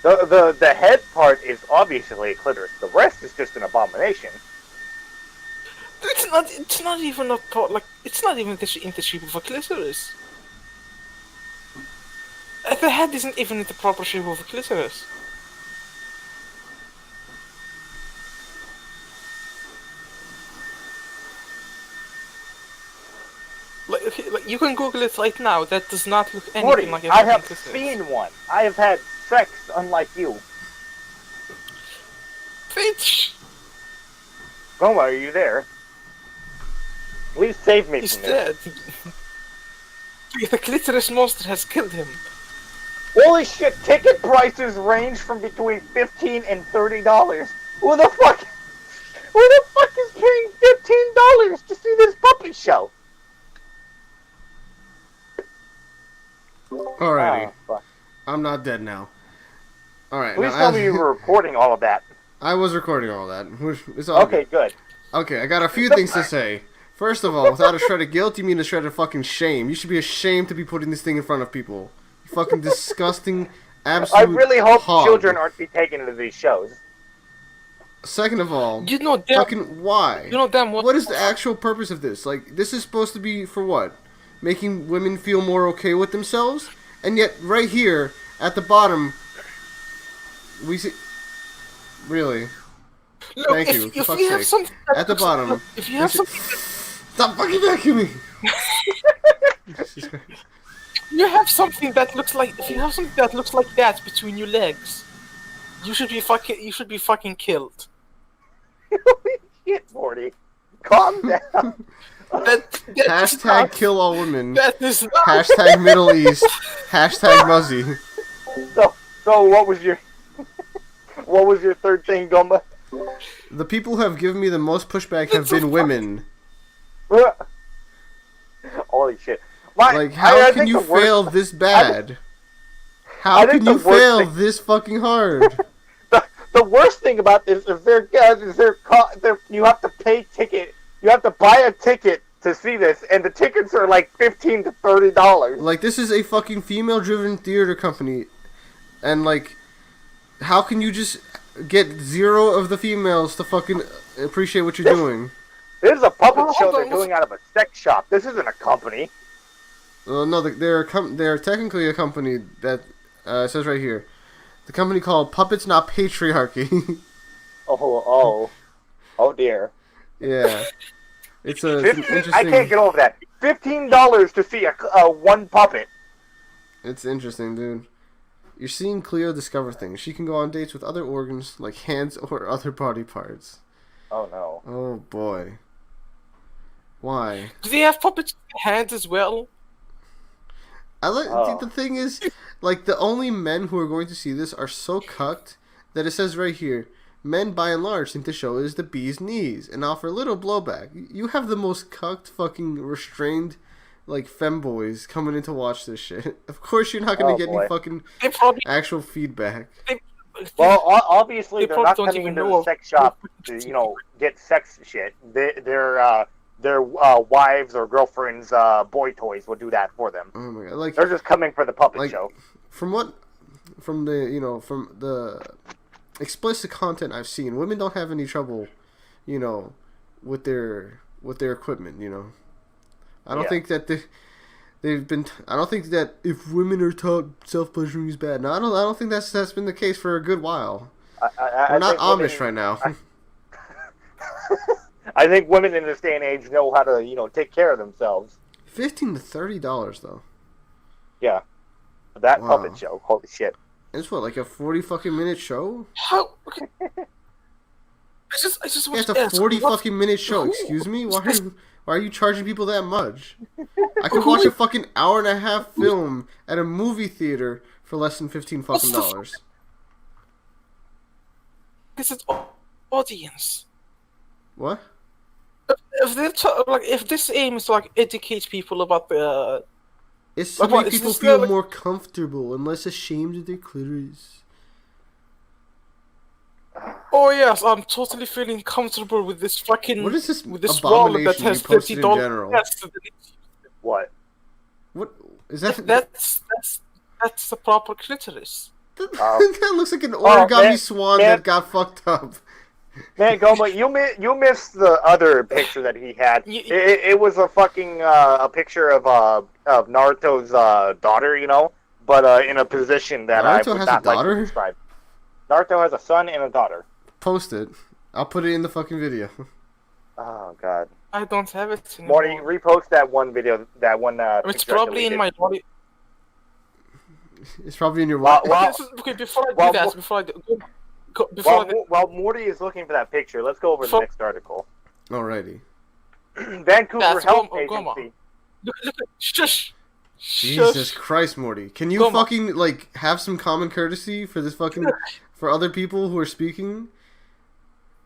The head part is obviously a clitoris. The rest is just an abomination. It's not even a part, like, it's not even in the shape of a clitoris. The head isn't even in the proper shape of a clitoris. Like, okay, like, you can Google it right now, that does not look anything Morty, like a I fucking have clitoris. seen one. I have had sex unlike you. Bitch! Goma, are you there? Please save me He's from this. dead. The clitoris monster has killed him. Holy shit, ticket prices range from between $15 and $30. Who the fuck is paying $15 to see this puppet show? Alrighty. Oh, fuck. I'm not dead now. Alright. Please now, tell me you were recording all of that. I was recording all that. It's all Okay, good. Okay, I got a few things to say. First of all, without a shred of guilt, you mean a shred of fucking shame. You should be ashamed to be putting this thing in front of people. You fucking disgusting, absolute I really hope hog. children aren't be taken into these shows. Second of all, You know damn, fucking why? you know damn What is the actual purpose of this? Like, this is supposed to be for what? Making women feel more okay with themselves? And yet, right here, at the bottom, we see... Really? Look, Thank if, you, if for you fuck's have sake. something that At the looks- bottom, look, if you have we something Stop fucking vacuuming! Jesus Christ. you have something that looks like if you have something that looks like that between your legs, you should be fucking killed. Holy shit, Morty. Calm down. That is Hashtag not- kill all women. That is not. Hashtag Middle East. Hashtag Muzzy. So what was your third thing, Gomba? The people who have given me the most pushback have been women. Holy shit. Like, how can you fail this bad? How think can the you worst fail thing- this fucking hard? The worst thing about this is you have to pay ticket. You have to buy a ticket to see this, and the tickets are like $15 to $30. Like, this is a fucking female-driven theater company, and like, how can you just get 0 of the females to fucking appreciate what you're doing? This is a puppet Hold show on, they're doing out of a sex shop. This isn't a company. No, they're technically a company that it says right here, the company called Puppets Not Patriarchy. Oh dear. Yeah. It's an 15, I interesting. can't get over that. $15 to see a one puppet. It's interesting, dude. You're seeing Cleo discover things. She can go on dates with other organs, like hands or other body parts. Oh no. Oh boy. Why? Do they have puppets hands as well? I like Oh. the thing is, like the only men who are going to see this are so cucked that it says right here, men by and large think the show is the bee's knees and offer little blowback. You have the most cucked, fucking restrained, like femboys coming in to watch this shit. Of course, you're not gonna Oh, get boy. any fucking They probably. actual feedback. Well, obviously They they're probably not don't coming even into know the of- sex shop to, get sex shit. Their wives or girlfriends' boy toys will do that for them. Oh my god! Like They're just coming for the puppet Like- show. from the explicit content I've seen, women don't have any trouble, with their equipment. I don't Yeah. think that they've been. I don't think that if women are taught self pleasuring is bad. No, I don't think that's been the case for a good while. I We're not think women- Amish right now. I think women in this day and age know how to, take care of themselves. $15 to $30 though. Yeah. That Wow. puppet show. Holy shit. And it's what, like a 40 fucking minute show? How? Okay. I just Yeah, want it's to a ask, 40 what- fucking minute show. who- Excuse me? Why are you charging people that much? I could watch a fucking hour and a half film at a movie theater for less than 15 fucking dollars. This is audience. What? If they're if this aim is to educate people about the It's to Like what, make is people this feel like- more comfortable and less ashamed of their clitoris. oh yes, I'm totally feeling comfortable with this fucking What is this with this wallet that abomination has you posted in $30. general? What? What is that? That's the proper clitoris. That looks like an origami man, swan man. that got fucked up. Man, Goma, you missed the other picture that he had. You- It was a fucking a picture of Naruto's daughter, but in a position that I Naruto would has not a like daughter? to describe. Naruto has a son and a daughter. Post it. I'll put it in the fucking video. Oh God, I don't have it anymore. Morty, repost that one video, that one. It's picture I probably in deleted. my body. It's probably in your Well, wallet. Okay, before I do well, that, before I do, While Morty is looking for that picture, let's go over the So- next article. Alrighty. Vancouver That's Health Goma. Agency. look at shush. Jesus Christ, Morty. Can you Come on. fucking, have some common courtesy for this fucking... for other people who are speaking?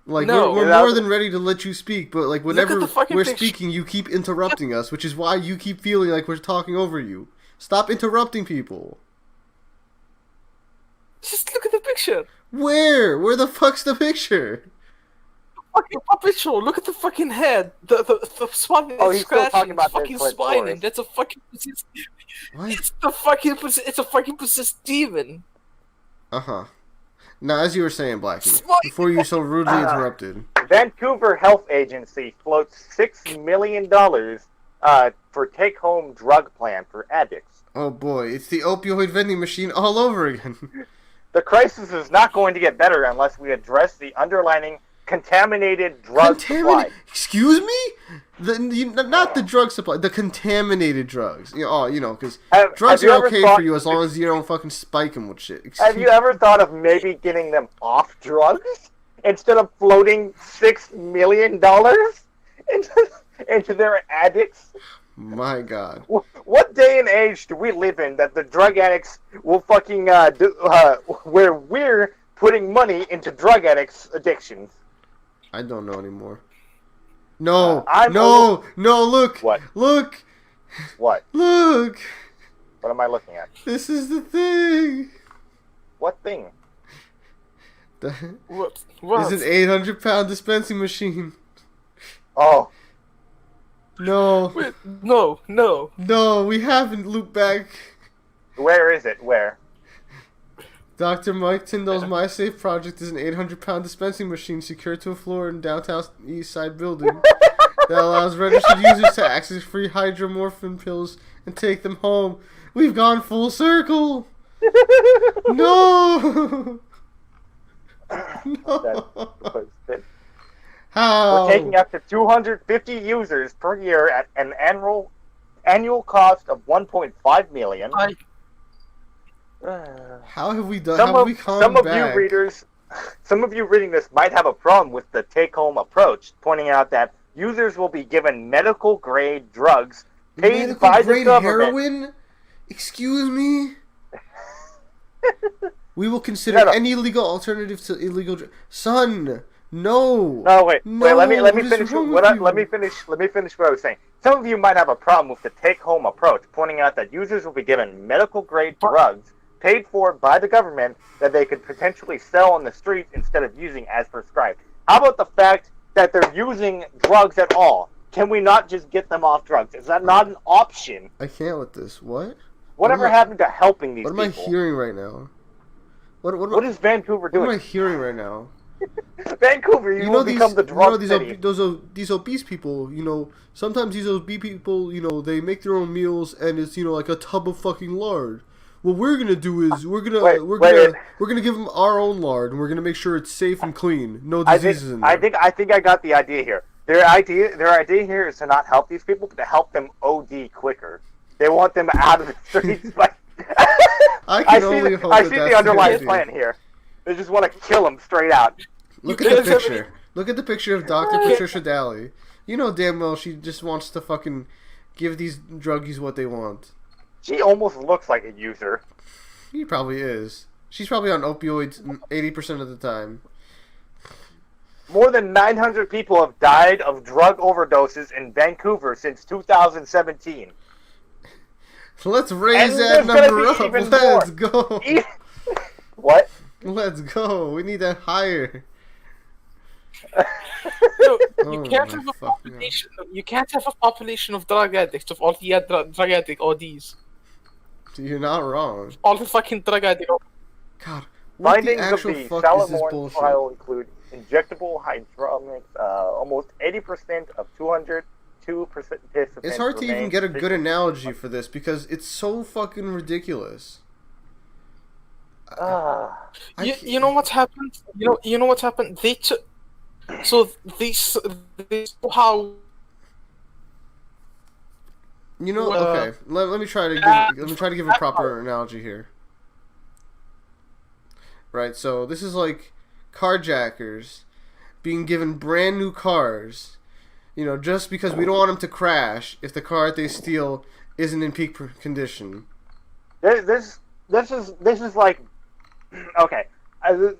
Like, No. we're Yeah, more than ready to let you speak, but, whenever the fucking we're picture. speaking, you keep interrupting us, which is why you keep feeling like we're talking over you. Stop interrupting people. Just look at the picture. Where? Where the fuck's the picture? Fucking puppet show. Look at the fucking head. The spot Oh, is he's still talking scratching. about The fucking their spine. clitoris. And that's a fucking. What? It's a fucking possessed demon. Uh-huh. Now, as you were saying, Blacky, Smart. before you so rudely interrupted. Vancouver Health Agency floats $6 million for take-home drug plan for addicts. Oh boy, it's the opioid vending machine all over again. The crisis is not going to get better unless we address the underlying contaminated drug supply. Excuse me? Not the drug supply, the contaminated drugs. Because Have drugs you are ever okay thought- for you as long as you don't fucking spike them with shit. Have you ever thought of maybe getting them off drugs instead of floating $6 million into their addicts? My God. What day and age do we live in that the drug addicts will fucking where we're putting money into drug addicts' addictions? I don't know anymore. No, I'm no, look. What? Look, What? look. What am I looking at? This is the thing. What thing? This What? is an 800-pound dispensing machine. Oh, No, Wait, no. no, we haven't looped back. where is it? Where? Dr. Mike Tyndall's MySafe project is an 800-pound dispensing machine secured to a floor in downtown East Side building that allows registered users to access free hydromorphine pills and take them home. We've gone full circle. No. No. How? We're taking up to 250 users per year at an annual cost of 1.5 million. How have we done? How have we come some of back? you readers, some of you reading this might have a problem with the take-home approach, pointing out that users will be given medical-grade drugs paid by the government. Heroin? Excuse me? We will consider any legal alternative to illegal Son, no. No, wait. Let me what finish. is wrong with you? Let me finish what I was saying. Some of you might have a problem with the take-home approach, pointing out that users will be given medical-grade drugs paid for by the government that they could potentially sell on the streets instead of using as prescribed. How about the fact that they're using drugs at all? Can we not just get them off drugs? Is that not an option? I can't with this. What? Whatever happened to helping these people? What am I hearing right now? What is Vancouver doing? What am I hearing right now? Vancouver, you will become the drug city. These obese people, sometimes these obese people, they make their own meals and it's, like a tub of fucking lard. What we're gonna do is we're gonna give them our own lard and we're gonna make sure it's safe and clean, no diseases in there. I think I got the idea here. Their idea here is to not help these people, but to help them OD quicker. They want them out of the streets. I see the underlying plan here. They just want to kill them straight out. Look at the picture. Look at the picture of Dr. Patricia Daly. You know damn well she just wants to fucking give these druggies what they want. She almost looks like a user. She probably is. She's probably on opioids 80% of the time. More than 900 people have died of drug overdoses in Vancouver since 2017. Let's raise that number up. Let's go. What? Let's go. We need that higher. No, you can't have a population. You can't have a population of drug addicts of all the drug addict ODs. You're not wrong. All the fucking drug addicts. God, what the actual fuck is this bullshit? Trial include injectable hydromics. Almost 80% of 202 participants. It's hard to even get a good analogy for this because it's so fucking ridiculous. You know what's happened? You know what's happened? They took. So this how. Okay. Let me try to give a proper analogy here. Right. So this is like carjackers being given brand new cars. Just because we don't want them to crash if the car that they steal isn't in peak condition. This is like, okay, I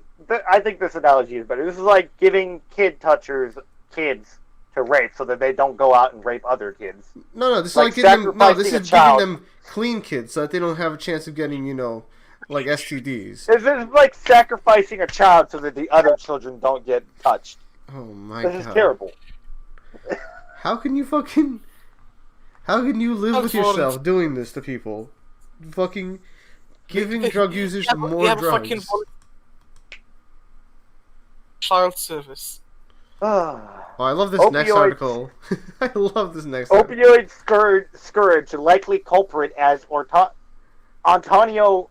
think this analogy is better. This is like giving kid touchers kids to rape so that they don't go out and rape other kids. No, this is giving them clean kids so that they don't have a chance of getting, like STDs. This is like sacrificing a child so that the other children don't get touched. Oh my God. This is terrible. How can you live with yourself doing this to people? Fucking giving drug users more drugs. Child service. I love this next article. I love this next article. Opioid scourge likely culprit as Ontario's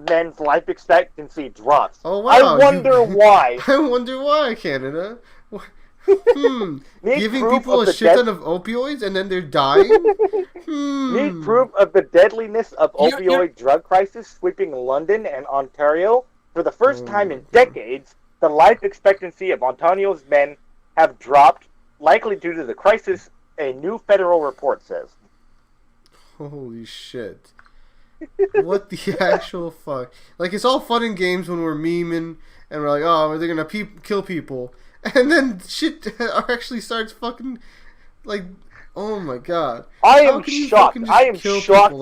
men's life expectancy drops. Oh wow! I wonder why. I wonder why, Canada. Giving people a shit ton of opioids and then they're dying? Need proof of the deadliness of opioid drug crisis sweeping London and Ontario? For the first time in decades, the life expectancy of Ontario's men have dropped, likely due to the crisis, a new federal report says. Holy shit. What the actual fuck? Like, it's all fun and games when we're memeing and we're like, oh, they're gonna kill people. And then shit actually starts fucking, like, oh my God. I am shocked. I am shocked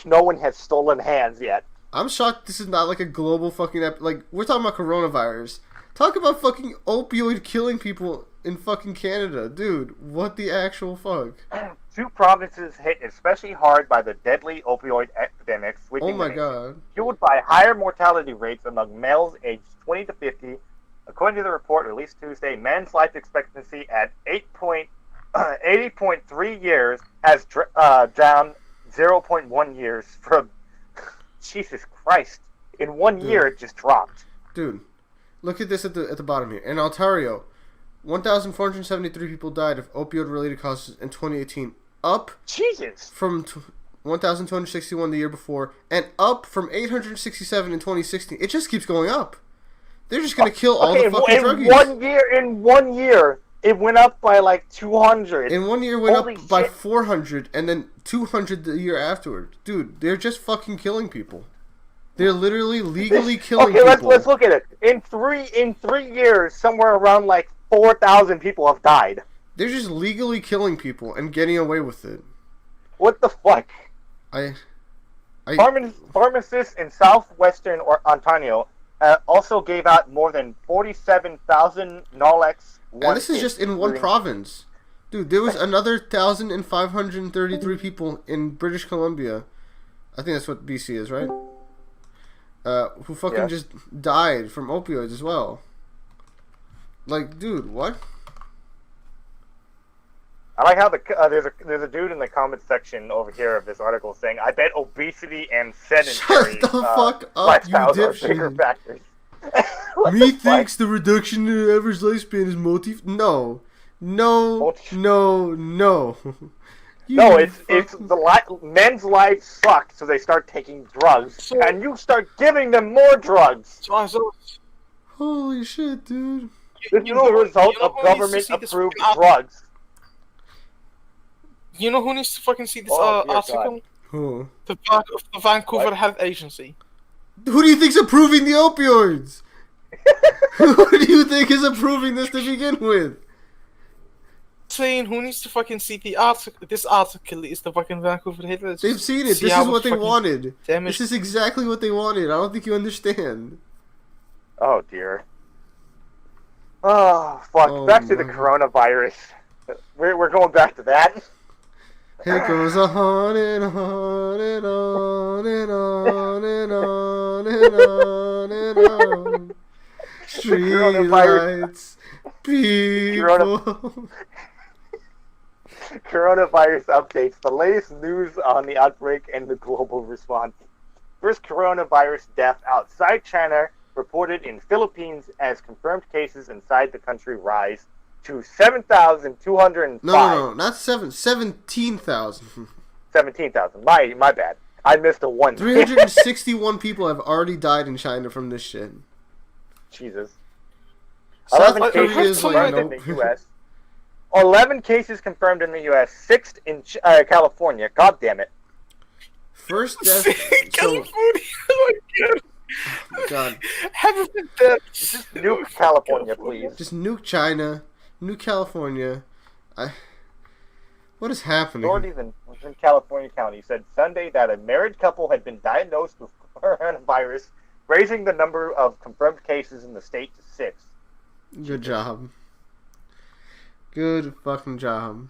no one has stolen hands yet. I'm shocked this is not like a global fucking like, we're talking about coronavirus. Talk about fucking opioid killing people in fucking Canada. Dude, what the actual fuck? 2 provinces hit especially hard by the deadly opioid epidemic sweeping the nation, God. fueled by higher mortality rates among males aged 20 to 50. According to the report released Tuesday, men's life expectancy at 80.3 years has down 0.1 years from... Jesus Christ. In 1 year, it just dropped. Dude, Look at this at the bottom here. In Ontario, 1,473 people died of opioid-related causes in 2018, up Jesus. from 1,261 the year before, and up from 867 in 2016. It just keeps going up. They're just gonna kill all the fucking druggies. In 1 year, it went up by like 200. In 1 year, it went Holy up by shit. 400, and then 200 the year afterward. Dude, they're just fucking killing people. They're literally legally killing people. Okay, let's look at it. In 3 years, somewhere around like 4,000 people have died. They're just legally killing people and getting away with it. What the fuck? Pharmacists in southwestern Ontario also gave out more than 47,000 Nalox. And this is just in one province. Dude, there was another 1,533 people in British Columbia. I think that's what BC is, right? Who fucking just died from opioids as well. Like, dude, what? I like how there's a dude in the comment section over here of this article saying, "I bet obesity and sedentary Shut the fuck up, you lifestyles are bigger dipshit. factors." Methinks the reduction in the average lifespan is No, it's men's lives suck, so they start taking drugs, and you start giving them more drugs. Holy shit, dude. This is the result of government-approved drugs. You know who needs to fucking see this Oh, dear article? Who? The Vancouver Health Agency. Who do you think's approving the opioids? Who do you think is approving this to begin with? Saying who needs to fucking see the article. This article is the fucking Vancouver Health Agency. They've seen it. See This how is what they fucking wanted. damaged- This is exactly what they wanted. I don't think you understand. Oh dear. Oh fuck! Oh, back to the my. coronavirus. We're going back to that. It goes on and on and on and on and on and on and on. Street lights, people. Coronavirus updates. The latest news on the outbreak and the global response. First coronavirus death outside China reported in Philippines as confirmed cases inside the country rise to 7,205. No, not 17,000. 17,000. My bad. I missed a one. 361 people have already died in China from this shit. Jesus. South 11 Korea cases is like, confirmed in nope. the U.S. 11 cases confirmed in the U.S. 6 in California. God damn it. First death. California. Oh my God. Haven't been dead. Just nuke California, please. Just nuke China. Nuke California. What is happening? Authorities in California County said Sunday that a married couple had been diagnosed with coronavirus, raising the number of confirmed cases in the state to 6. Good job. Good fucking job.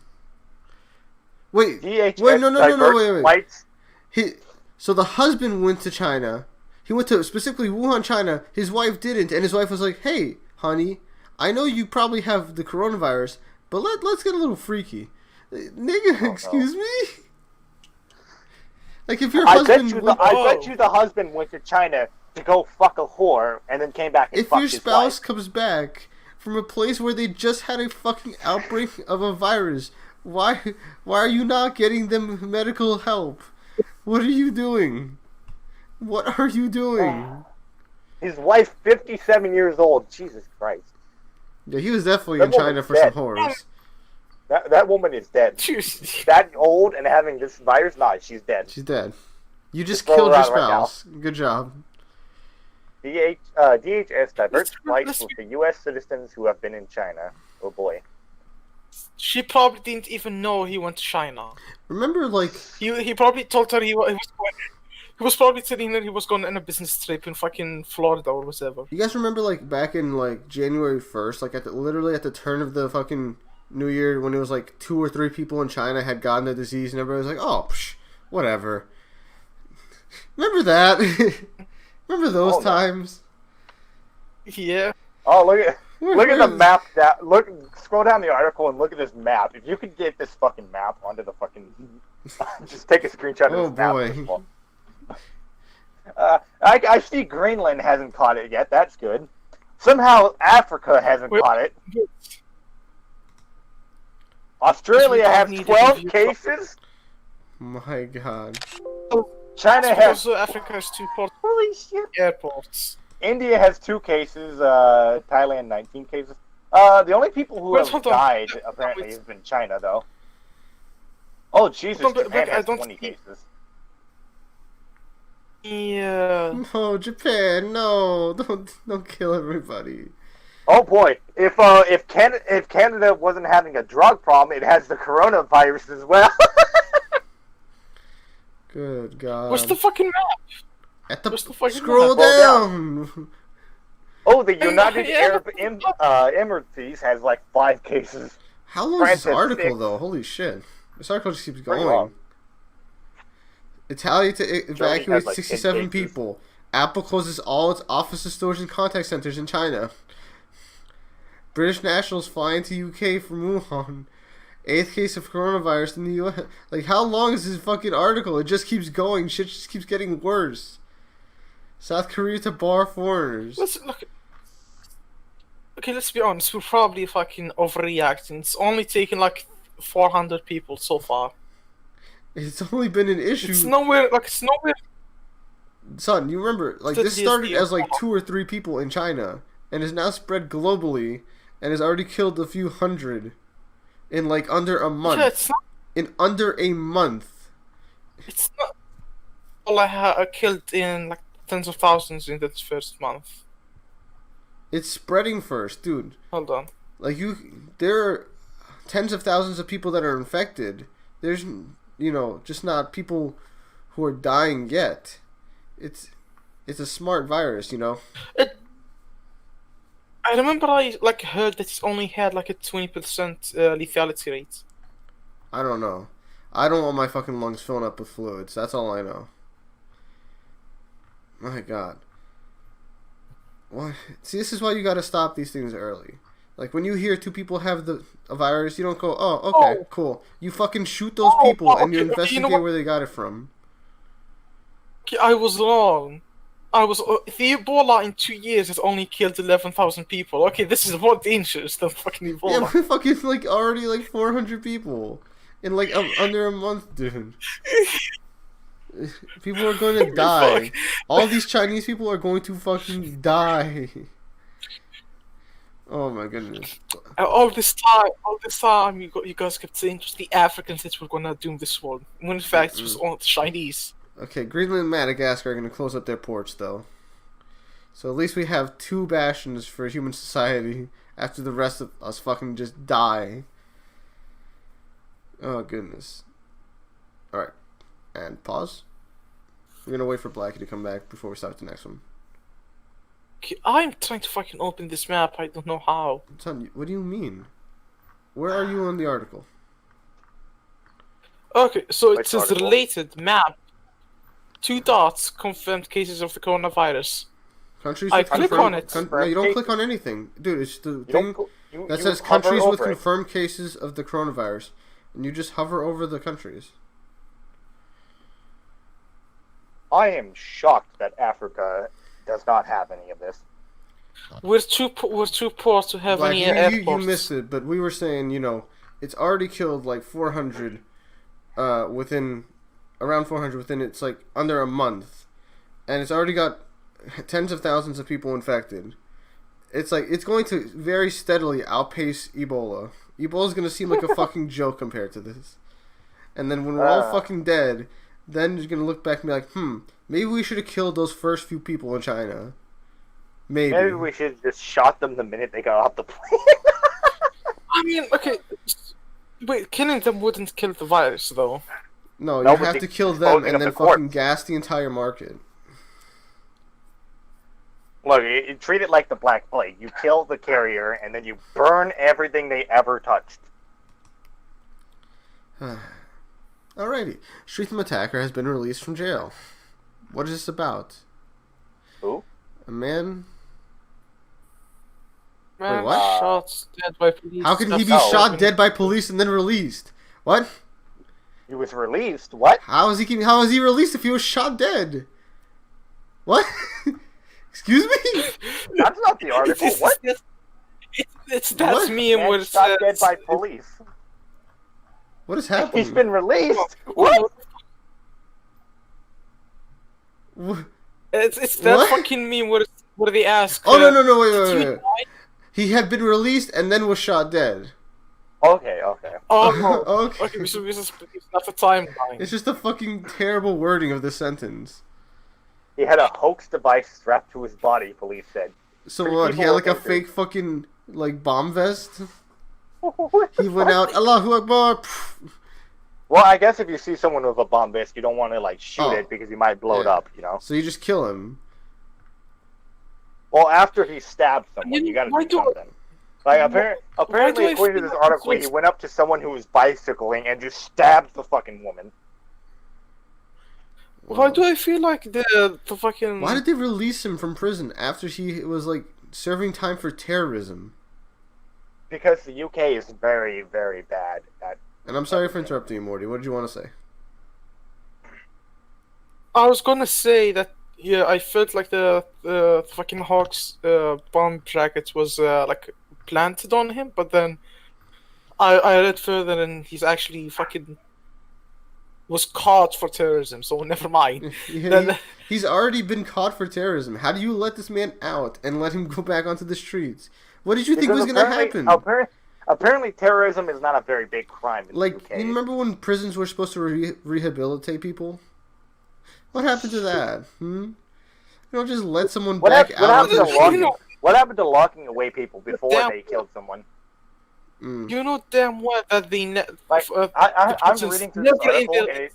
Wait, no, wait. So the husband went to China. He went to specifically Wuhan, China. His wife didn't, and his wife was like, "Hey, honey, I know you probably have the coronavirus, but let's get a little freaky." Nigga, excuse me? Like, if your husband... I bet you the husband went to China to go fuck a whore, and then came back and if fucked your his spouse wife. comes back from a place where they just had a fucking outbreak of a virus, why are you not getting them medical help? What are you doing? What are you doing? His wife, 57 years old. Jesus Christ. Yeah, he was definitely in China for some horrors. That woman is dead. That old and having this virus? Nah, she's dead. She's dead. You just throw killed her your out right spouse. Good job. DHS diverts flights with the U.S. citizens who have been in China. Oh boy. She probably didn't even know he went to China. Remember, like... He probably told her he was going... He was probably telling her he was going on a business trip in fucking Florida or whatever. You guys remember, like, back in, like, January 1st, like, literally at the turn of the fucking New Year, when it was, like, 2 or 3 people in China had gotten the disease, and everybody was like, oh, whatever. Remember that? Remember those times? Yeah. Oh, look at the map. Scroll down the article and look at this map. If you could get this fucking map onto the fucking... just take a screenshot of this map. Oh, boy. I see Greenland hasn't caught it yet. That's good. Somehow Africa hasn't caught it. Australia has 12 cases. My God. China has. Also, Africa has 2 ports. Holy shit. Airports. India has 2 cases. Thailand 19 cases. The only people who have died apparently has been China, though. Oh Jesus! Japan has 20 cases. Yeah. No, Japan, no! Don't kill everybody. Oh boy! If Canada wasn't having a drug problem, it has the coronavirus as well. Good God. Where's the fucking map? At the fucking scroll map? down. Oh, the United Arab Emirates has like 5 cases. How long is this article though? Holy shit! This article just keeps going. Italy to evacuate 67 people. Apple closes all its offices, stores, and contact centers in China. British nationals flying to UK from Wuhan. 8th case of coronavirus in the US. Like, how long is this fucking article? It just keeps going. Shit just keeps getting worse. South Korea to bar foreigners. Okay, let's be honest. We're probably fucking overreacting. It's only taken like 400 people so far. It's only been an issue. It's nowhere. Son, you remember, like, this started as like 2 or 3 people in China, and has now spread globally, and has already killed a few hundred in like under a month. Yeah, it's not. In under a month. It's not. All I killed in like tens of thousands in that first month. It's spreading first, dude. Hold on. Like, there are tens of thousands of people that are infected. There's, just not people who are dying yet. It's a smart virus, I remember I heard that it's only had like a 20% lethality rate. I don't know. I don't want my fucking lungs filling up with fluids. That's all I know. My God. What? See, this is why you gotta stop these things early. Like, when you hear 2 people have a virus, you don't go, oh, okay, cool. You fucking shoot those people and you investigate where they got it from. Okay, I was wrong. The Ebola in 2 years has only killed 11,000 people. Okay, this is more dangerous than fucking Ebola. Yeah, but fucking, already, 400 people. In, under a month, dude. People are going to die. All these Chinese people are going to fucking die. Oh my goodness. All this time, you guys kept saying it was the Africans that were gonna doom this world. When in fact, it was all the Chinese. Okay, Greenland and Madagascar are gonna close up their ports, though. So at least we have 2 bastions for human society after the rest of us fucking just die. Oh goodness. Alright. And pause. We're gonna wait for Blacky to come back before we start the next one. Okay, I'm trying to fucking open this map. I don't know how. Son, what do you mean? Where are you on the article? Okay, so it says related map. 2 dots confirmed cases of the coronavirus. Countries I click on it. No, you don't click on anything. Dude, it's the thing that says countries with confirmed cases of the coronavirus. And you just hover over the countries. I am shocked that Africa does not have any of this. We're too poor to have any airports. You missed it, but we were saying, it's already killed 400 within it's under a month. And it's already got tens of thousands of people infected. It's going to very steadily outpace Ebola. Ebola's going to seem like a fucking joke compared to this. And then when we're all fucking dead, then you're going to look back and be like, maybe we should have killed those first few people in China. Maybe we should have just shot them the minute they got off the plane. I mean, okay, wait, killing them wouldn't kill the virus, though. No, you have to kill them and then fucking gas the entire market. Look, you treat it like the Black Plague. You kill the carrier, and then you burn everything they ever touched. Alrighty. Streatham attacker has been released from jail. What is this about? Who? A man... Man Wait, what? shot dead by police. How can he be shot dead by police and then released? What? He was released? What? How is he released if he was shot dead? What? Excuse me? That's not the article. What? It's that What? meme Man where it shot says... dead by police. What is happening? He's been released. What? Wh- It's that What? fucking meme where they ask... Oh, no, wait, did you wait. die? He had been released and then was shot dead. Okay. Oh, no. Okay. Okay, so this is not the timeline. It's just the fucking terrible wording of the sentence. He had a hoax device strapped to his body, police said. So Three what, he people had like were a injured. fake fucking, like, bomb vest? What He the went fuck? out, Allahu Akbar! Pff. Well, I guess if you see someone with a bomb vest, you don't want to like shoot Oh. it because you might blow it Yeah. up, you know. So you just kill him. Well, after he stabbed someone, You- you gotta why do do- something. Like apparently, I according to feel this like article, it's he went up to someone who was bicycling and just stabbed the fucking woman. Why do I feel like the fucking... Why did they release him from prison after he was, like, serving time for terrorism? Because the UK is very, very bad at. And I'm sorry for interrupting you, Morty. What did you want to say? I was gonna say that, yeah, I felt like the fucking Hawk's bomb jacket was like planted on him, but then I read further and he's actually fucking was caught for terrorism, so never mind. Yeah, Then- he's already been caught for terrorism. How do you let this man out and let him go back onto the streets? What did you think was Because going to happen? Apparently, terrorism is not a very big crime in Like, the UK. you remember when prisons were supposed to rehabilitate people? What happened to that? You don't just let someone What back happened out to onto the locking- street. What happened to locking away people before Damn. they killed someone? Mm. You know damn well that the Like, the I'm prisons reading through this never article, able- and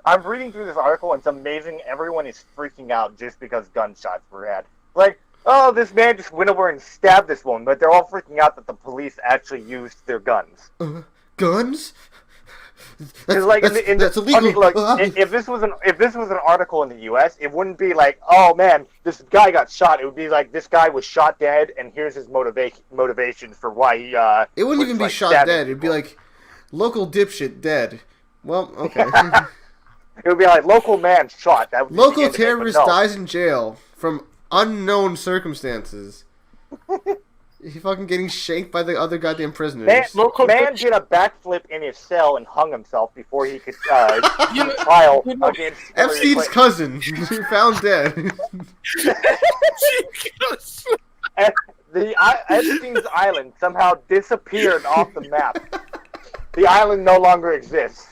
I'm reading through this article, and it's amazing. Everyone is freaking out just because gunshots were had. Like, oh, this man just went over and stabbed this woman, but they're all freaking out that the police actually used their guns. Guns? Because like that's illegal. Okay, look, if this was an article in the U.S., it wouldn't be like, oh man, this guy got shot. It would be like this guy was shot dead, and here's his motivation for why he. It wouldn't was, even be like, shot stabbing dead. It'd be people. like, local dipshit dead. Well, okay. It would be like local man shot. That would be the Local end of it, but terrorist no. dies in jail from unknown circumstances. He fucking getting shanked by the other goddamn prisoners. Man did a backflip in his cell and hung himself before he could You know- trial you know- against Hillary Epstein's Clinton. cousin found dead. Epstein's island somehow disappeared off the map. The island no longer exists.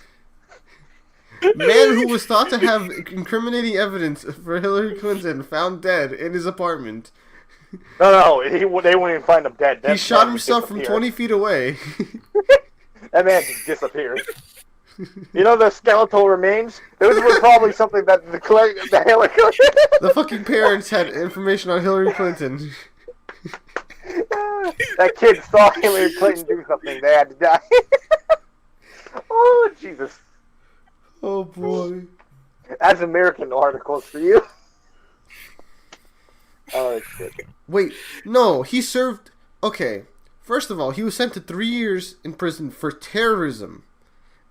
Man who was thought to have incriminating evidence for Hillary Clinton found dead in his apartment. No, they wouldn't even find him dead. He shot himself from 20 feet away. That man just disappeared. You know the skeletal remains? Those were probably something that the Hillary Clinton... The fucking parents had information on Hillary Clinton. That kid saw Hillary Clinton do something. They had to die. Oh, Jesus. Oh boy. That's American articles for you. Oh, shit. Wait, no, he served... Okay, first of all, he was sent to 3 years in prison for terrorism.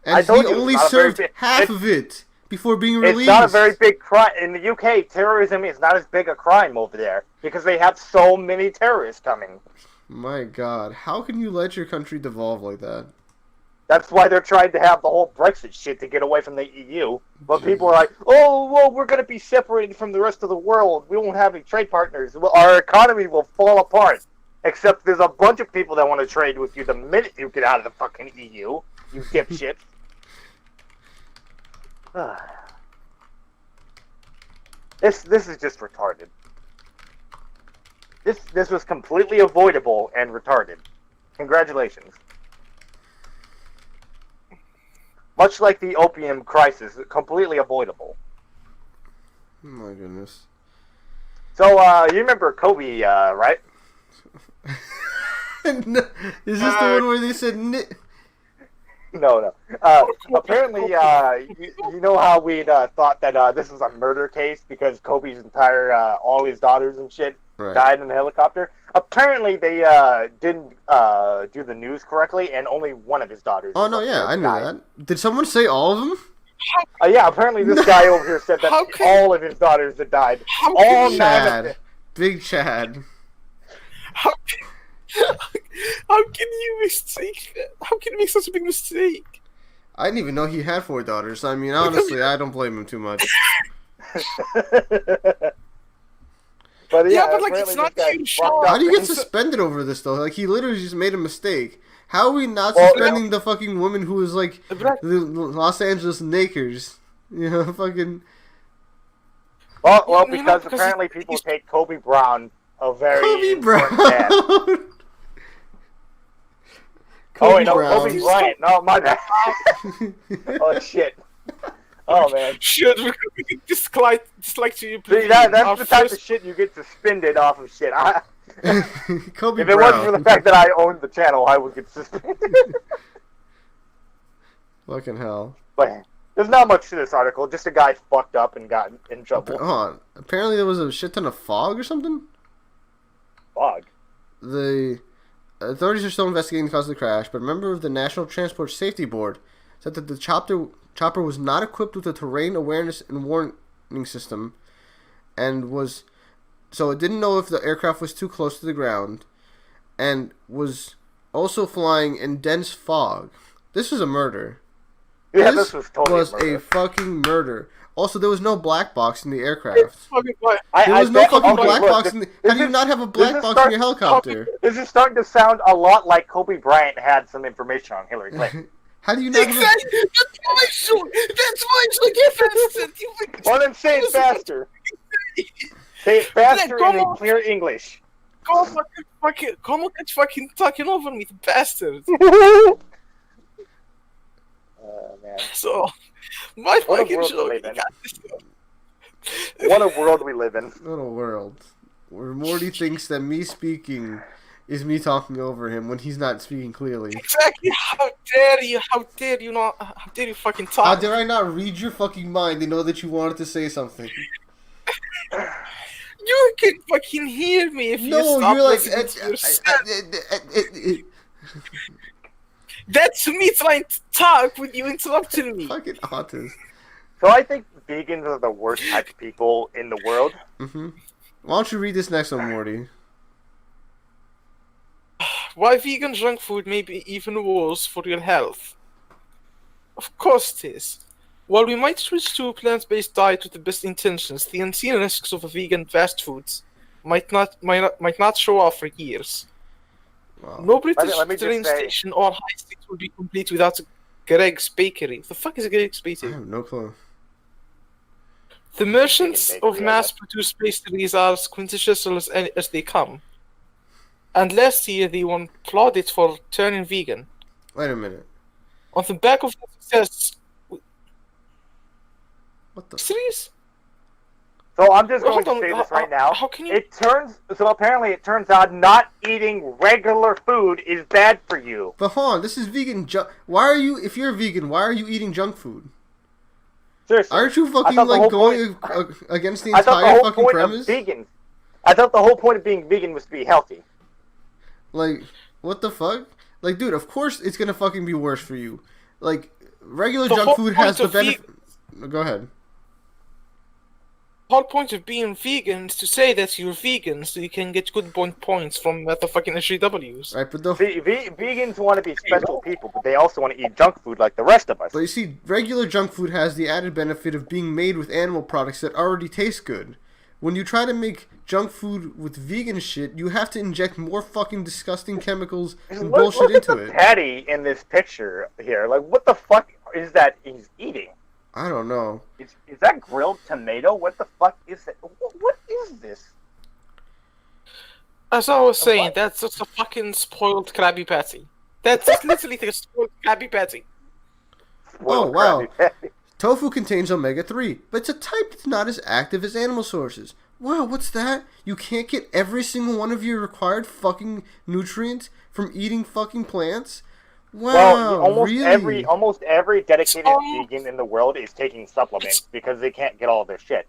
I And told he you, it's only not a very served big- half it's- of it before being released. It's not a very big crime. In the UK, terrorism is not as big a crime over there because they have so many terrorists coming. My god, how can you let your country devolve like that? That's why they're trying to have the whole Brexit shit to get away from the EU. But people are like, oh, well, we're going to be separated from the rest of the world. We won't have any trade partners. Well, our economy will fall apart. Except there's a bunch of people that want to trade with you the minute you get out of the fucking EU. You dipshit. This is just retarded. This was completely avoidable and retarded. Congratulations. Much like the opium crisis, completely avoidable. Oh my goodness. So, you remember Kobe, right? No, is this the one where they said... No. Apparently, you know how we'd thought that this was a murder case because Kobe's entire, all his daughters and shit Right. died in a helicopter? Apparently, they didn't do the news correctly, and only one of his daughters. Oh no, yeah, I knew died. that. Did someone say all of them? Yeah, apparently this guy over here said that all of his daughters had died. All 9 of them. Chad. Big Chad. How can you mistake that? How can you make such a big mistake? I didn't even know he had 4 daughters. I mean, honestly, I don't blame him too much. But yeah, but like, it's not too short. How do you get suspended over this, though? Like, he literally just made a mistake. How are we not suspending the fucking woman who is, like, the Los Angeles Lakers? You know, fucking... Well, because apparently people take Kobe Brown a very important man. Kobe Bryant. No, my bad. Oh, shit. Oh, man. Should we dislike to you, please? See, that's the type of shit you get suspended off of shit. Kobe if it wasn't for the fact that I owned the channel, I would get suspended. Fucking hell. But there's not much to this article. Just a guy fucked up and got in trouble. Hold on. Apparently there was a shit ton of fog or something? Fog? The authorities are still investigating the cause of the crash, but a member of the National Transport Safety Board said that the chopper was not equipped with a terrain awareness and warning system, and so it didn't know if the aircraft was too close to the ground, and was also flying in dense fog. This was a murder. Yeah, this was totally a fucking murder. Also, there was no black box in the aircraft. There was no fucking black box in the... How do you not have a black box in your helicopter? This is starting to sound a lot like Kobe Bryant had some information on Hillary Clinton. How do you not exactly. That's why I get faster. Well, then say it faster. Say it faster in clear English. Come on, fucking talking over me, the bastard. Man. So, my fucking show. What a world we live in. What a world. Where Morty thinks that me speaking is me talking over him when he's not speaking clearly. Exactly. How dare you? How dare you fucking talk? How dare I not read your fucking mind and know that you wanted to say something? You can fucking hear me if you stop listening to yourself. That's me trying to talk when you interrupted me. Fucking autist. So I think vegans are the worst type of people in the world. Mm-hmm. Why don't you read this next one, Morty? Why vegan junk food may be even worse for your health? Of course it is. While we might switch to a plant-based diet with the best intentions, the unseen risks of a vegan fast foods might not show off for years. Wow. No British train station or high stakes will be complete without Greg's Bakery. The fuck is a Greg's Bakery? I have no clue. The merchants of mass-produced pastries are as quintessential as they come. And last year they won plaudits for turning vegan. Wait a minute. On the back of the success... What the... Serious? So I'm just going to say this right now. How can you... Apparently it turns out not eating regular food is bad for you. But hold on, this is vegan why are you, if you're a vegan, why are you eating junk food? Seriously. Aren't you fucking like going against the entire fucking premise? I thought the whole point of being vegan was to be healthy. Like, what the fuck? Like, dude, of course it's gonna fucking be worse for you. Like, regular junk food has the benefit... Go ahead. The whole point of being vegan is to say that you're vegan so you can get good points from the fucking SJWs. Right, but vegans want to be special people, but they also want to eat junk food like the rest of us. But you see, regular junk food has the added benefit of being made with animal products that already taste good. When you try to make junk food with vegan shit, you have to inject more fucking disgusting chemicals and bullshit into it. Look at the patty in this picture here. Like, what the fuck is that he's eating? I don't know. Is that grilled tomato? What the fuck is that? What is this? As I was saying, that's just a fucking spoiled Krabby Patty. That's literally a spoiled Krabby Patty. Oh, wow. Tofu contains omega-3, but it's a type that's not as active as animal sources. Wow, what's that? You can't get every single one of your required fucking nutrients from eating fucking plants? Wow, well, really? almost every dedicated vegan in the world is taking supplements because they can't get all of their shit.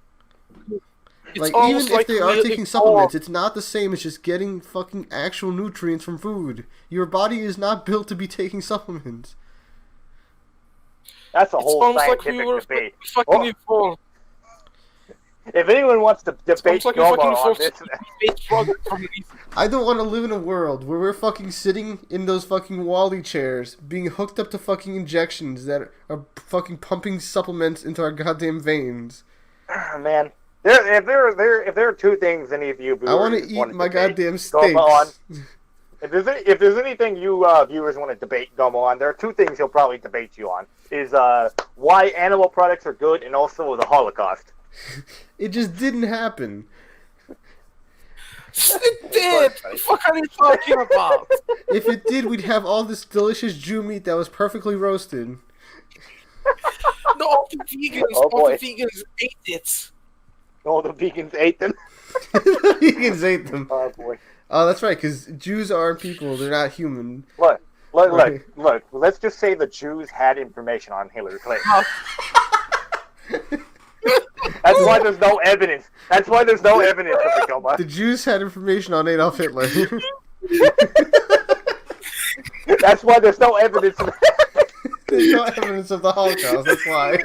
Like, even if they are taking supplements, it's not the same as just getting fucking actual nutrients from food. Your body is not built to be taking supplements. That's a It whole sounds like scientific we were debate. fucking Oh. involved. If anyone wants to debate Sounds like we Goma fucking on involved this, debate product from these. I don't want to live in a world where we're fucking sitting in those fucking Wally chairs, being hooked up to fucking injections that are fucking pumping supplements into our goddamn veins. man, if there are two things any of you viewers I want to eat want my debate goddamn Goma on, steaks. if there's anything you viewers want to debate Goma on, there are two things he'll probably debate you on: is why animal products are good, and also the Holocaust. It just didn't happen. It did! What the fuck are you talking about? If it did, we'd have all this delicious Jew meat that was perfectly roasted. No, all the vegans ate it. All the vegans ate them. The vegans ate them. Oh boy. Oh, that's right, because Jews aren't people. They're not human. Look. Let's just say the Jews had information on Hillary Clinton. That's why there's no evidence. That's why there's no evidence of the Goma. The Jews had information on Adolf Hitler. That's why there's no evidence of There's no evidence of the Holocaust, that's why.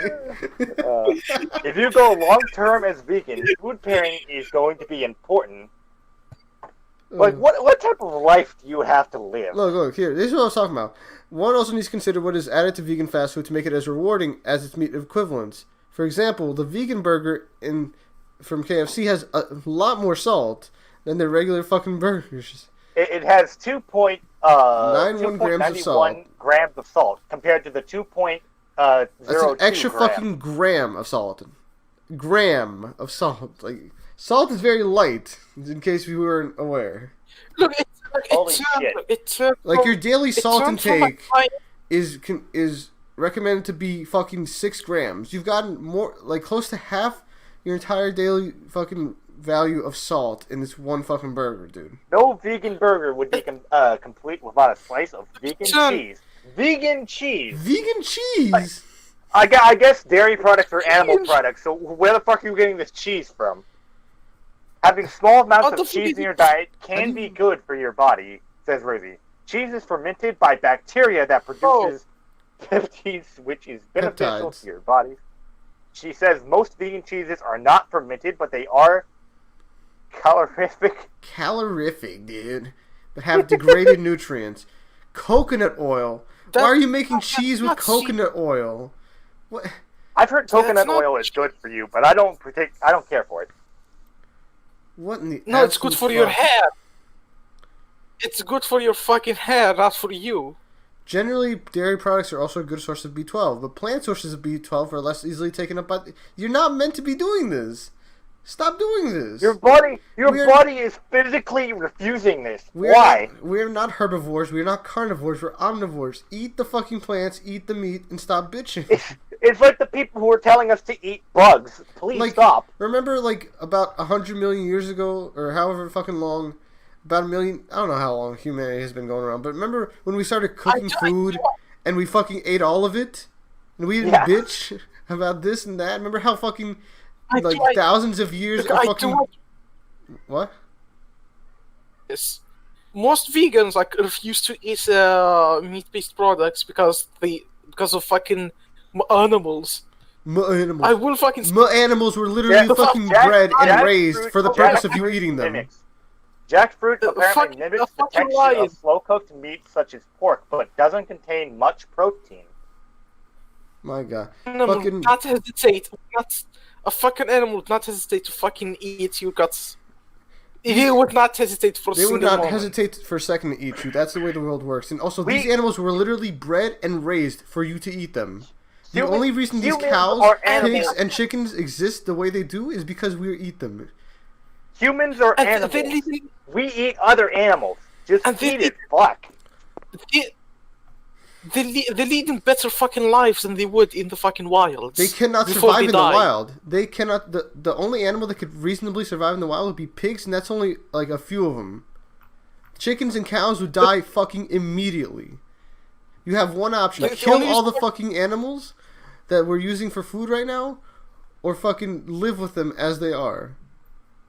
if you go long-term as vegan, food pairing is going to be important. Like, what type of life do you have to live? Look, here. This is what I was talking about. One also needs to consider what is added to vegan fast food to make it as rewarding as its meat equivalents. For example, the vegan burger from KFC has a lot more salt than their regular fucking burgers. It has 2.91 grams of salt. Grams of salt compared to the 2.02 That's an extra grams. fucking gram of salt. Gram of salt. Like, salt is very light, in case you weren't aware. Look, Holy shit. Like, your daily salt intake is recommended to be fucking 6 grams. You've gotten more, like, close to half your entire daily fucking value of salt in this one fucking burger, dude. No vegan burger would be complete without a slice of vegan cheese. Vegan cheese! Vegan cheese? I guess dairy products are animal products, so where the fuck are you getting this cheese from? Having small amounts of cheese in your diet can be good for your body, says Rosie. Cheese is fermented by bacteria that produces peptides, which is beneficial to your body. She says most vegan cheeses are not fermented, but they are calorific. Calorific, dude. But have degraded nutrients. Coconut oil. Why are you making cheese with coconut oil? What? I've heard coconut oil is good for you, but I don't care for it. What in the No, it's good for your hair. It's good for your fucking hair, not for you. Generally, dairy products are also a good source of B12, but plant sources of B12 are less easily taken up by... You're not meant to be doing this. Stop doing this. Your body is physically refusing this. Why? We're not herbivores. We're not carnivores. We're omnivores. Eat the fucking plants, eat the meat, and stop bitching. It's like the people who are telling us to eat bugs. Please stop. Remember, like, about 100 million years ago, or however fucking long... About a million... I don't know how long humanity has been going around, but remember when we started cooking food and we fucking ate all of it? And we didn't bitch about this and that? Remember how fucking... thousands of years of fucking... What? Yes. Most vegans, like, refuse to eat meat-based products because of fucking animals. Animals. I will fucking... Animals were literally fucking bred and raised for the purpose of you eating them. Jackfruit apparently mimics the texture of slow-cooked meat such as pork, but doesn't contain much protein. My God. Fucking... Not hesitate. A fucking animal would not hesitate to fucking eat your guts. He would not hesitate for a single moment. They would not hesitate for a second to eat you. That's the way the world works. And also, these animals were literally bred and raised for you to eat them. The only reason these cows, pigs, and chickens exist the way they do is because we eat them. Humans are animals. We eat other animals. Just eat it. Fuck. They lead better fucking lives than they would in the fucking wilds. They cannot survive in the wild. They cannot. The only animal that could reasonably survive in the wild would be pigs, and that's only like a few of them. Chickens and cows would die fucking immediately. You have one option: kill all the fucking animals that we're using for food right now, or fucking live with them as they are.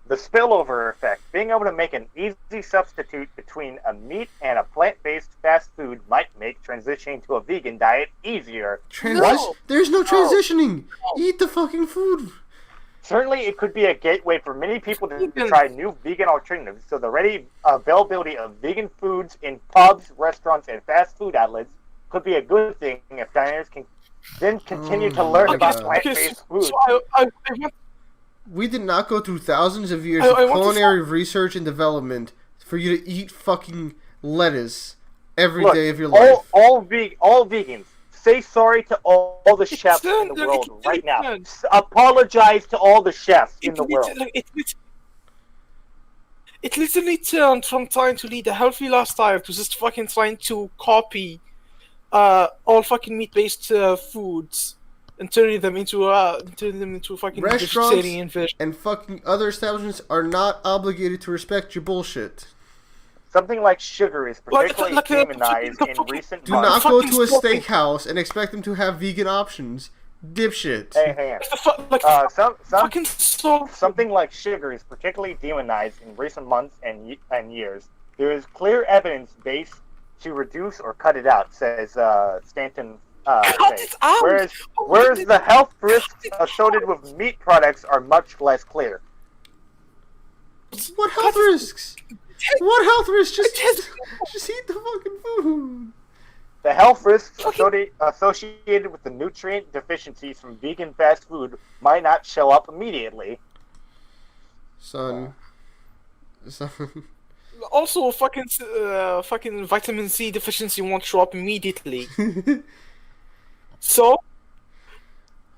The spillover effect. Being able to make an easy substitute between a meat and a plant-based fast food might make transitioning to a vegan diet easier. There's no transitioning. Eat the fucking food. Certainly, it could be a gateway for many people to try new vegan alternatives. So the ready availability of vegan foods in pubs, restaurants, and fast food outlets could be a good thing if diners can then continue to learn about plant-based foods. We did not go through thousands of years of culinary research and development for you to eat fucking lettuce every day of your life. All vegans, say sorry to all the chefs in the world right now. Apologize to all the chefs in the world. It literally turned from trying to lead a healthy lifestyle to just fucking trying to copy all fucking meat-based foods. And turning them into fucking restaurants and fucking other establishments are not obligated to respect your bullshit. Something like sugar is particularly demonized in recent months. Do not go to a steakhouse and expect them to have vegan options. Dipshit. Hey, something like sugar is particularly demonized in recent months and years. There is clear evidence based to reduce or cut it out, says Stanton. Whereas the health risks associated with meat products are much less clear. What health risks? What health risks? Just eat the fucking food. The health risks associated with the nutrient deficiencies from vegan fast food might not show up immediately. Son. Also, fucking vitamin C deficiency won't show up immediately. So?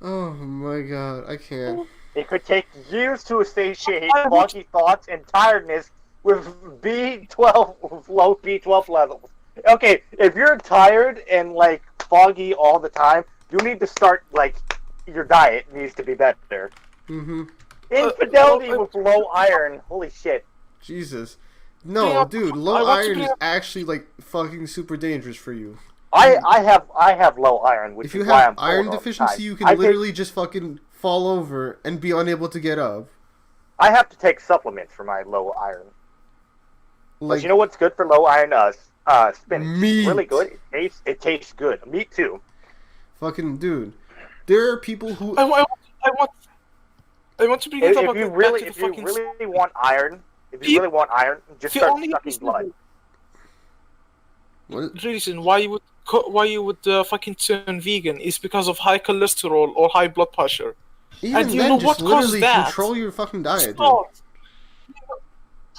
Oh my god, I can't. It could take years to satiate foggy thoughts and tiredness with low B12 levels. Okay, if you're tired and like foggy all the time, you need to start your diet needs to be better. Mm-hmm. Infidelity with low iron. Holy shit. Jesus. No, dude, low iron is actually fucking super dangerous for you. I have low iron, which if you is why have I'm iron deficiency, you can literally just fucking fall over and be unable to get up. I have to take supplements for my low iron. But you know what's good for low iron? Spinach. Meat. It's really good. It tastes good. Meat too. Fucking dude, there are people who. I want to bring it up. If you really want iron, just start sucking blood. The reason why you would fucking turn vegan is because of high cholesterol or high blood pressure. Even and you then, know just what causes that? Control your fucking diet, salt. Dude.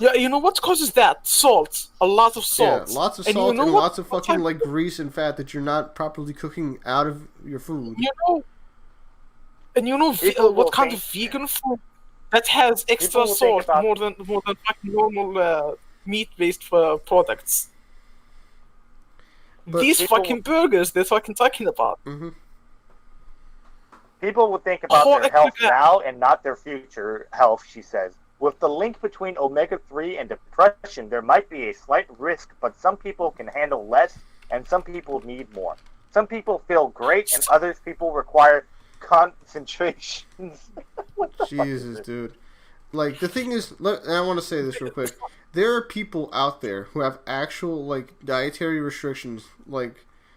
Yeah, you know what causes that? Salt. A lot of salt. Yeah, lots of salt and lots of fucking grease and fat that you're not properly cooking out of your food. What kind of vegan food that has extra salt more than fucking normal meat-based products? But these fucking burgers they're fucking talking about. Mm-hmm. People will think about their health now and not their future health, she says. With the link between omega-3 and depression, there might be a slight risk, but some people can handle less, and some people need more. Some people feel great, and others people require concentrations. Jesus, dude. The thing is, and I want to say this real quick. There are people out there who have actual, dietary restrictions.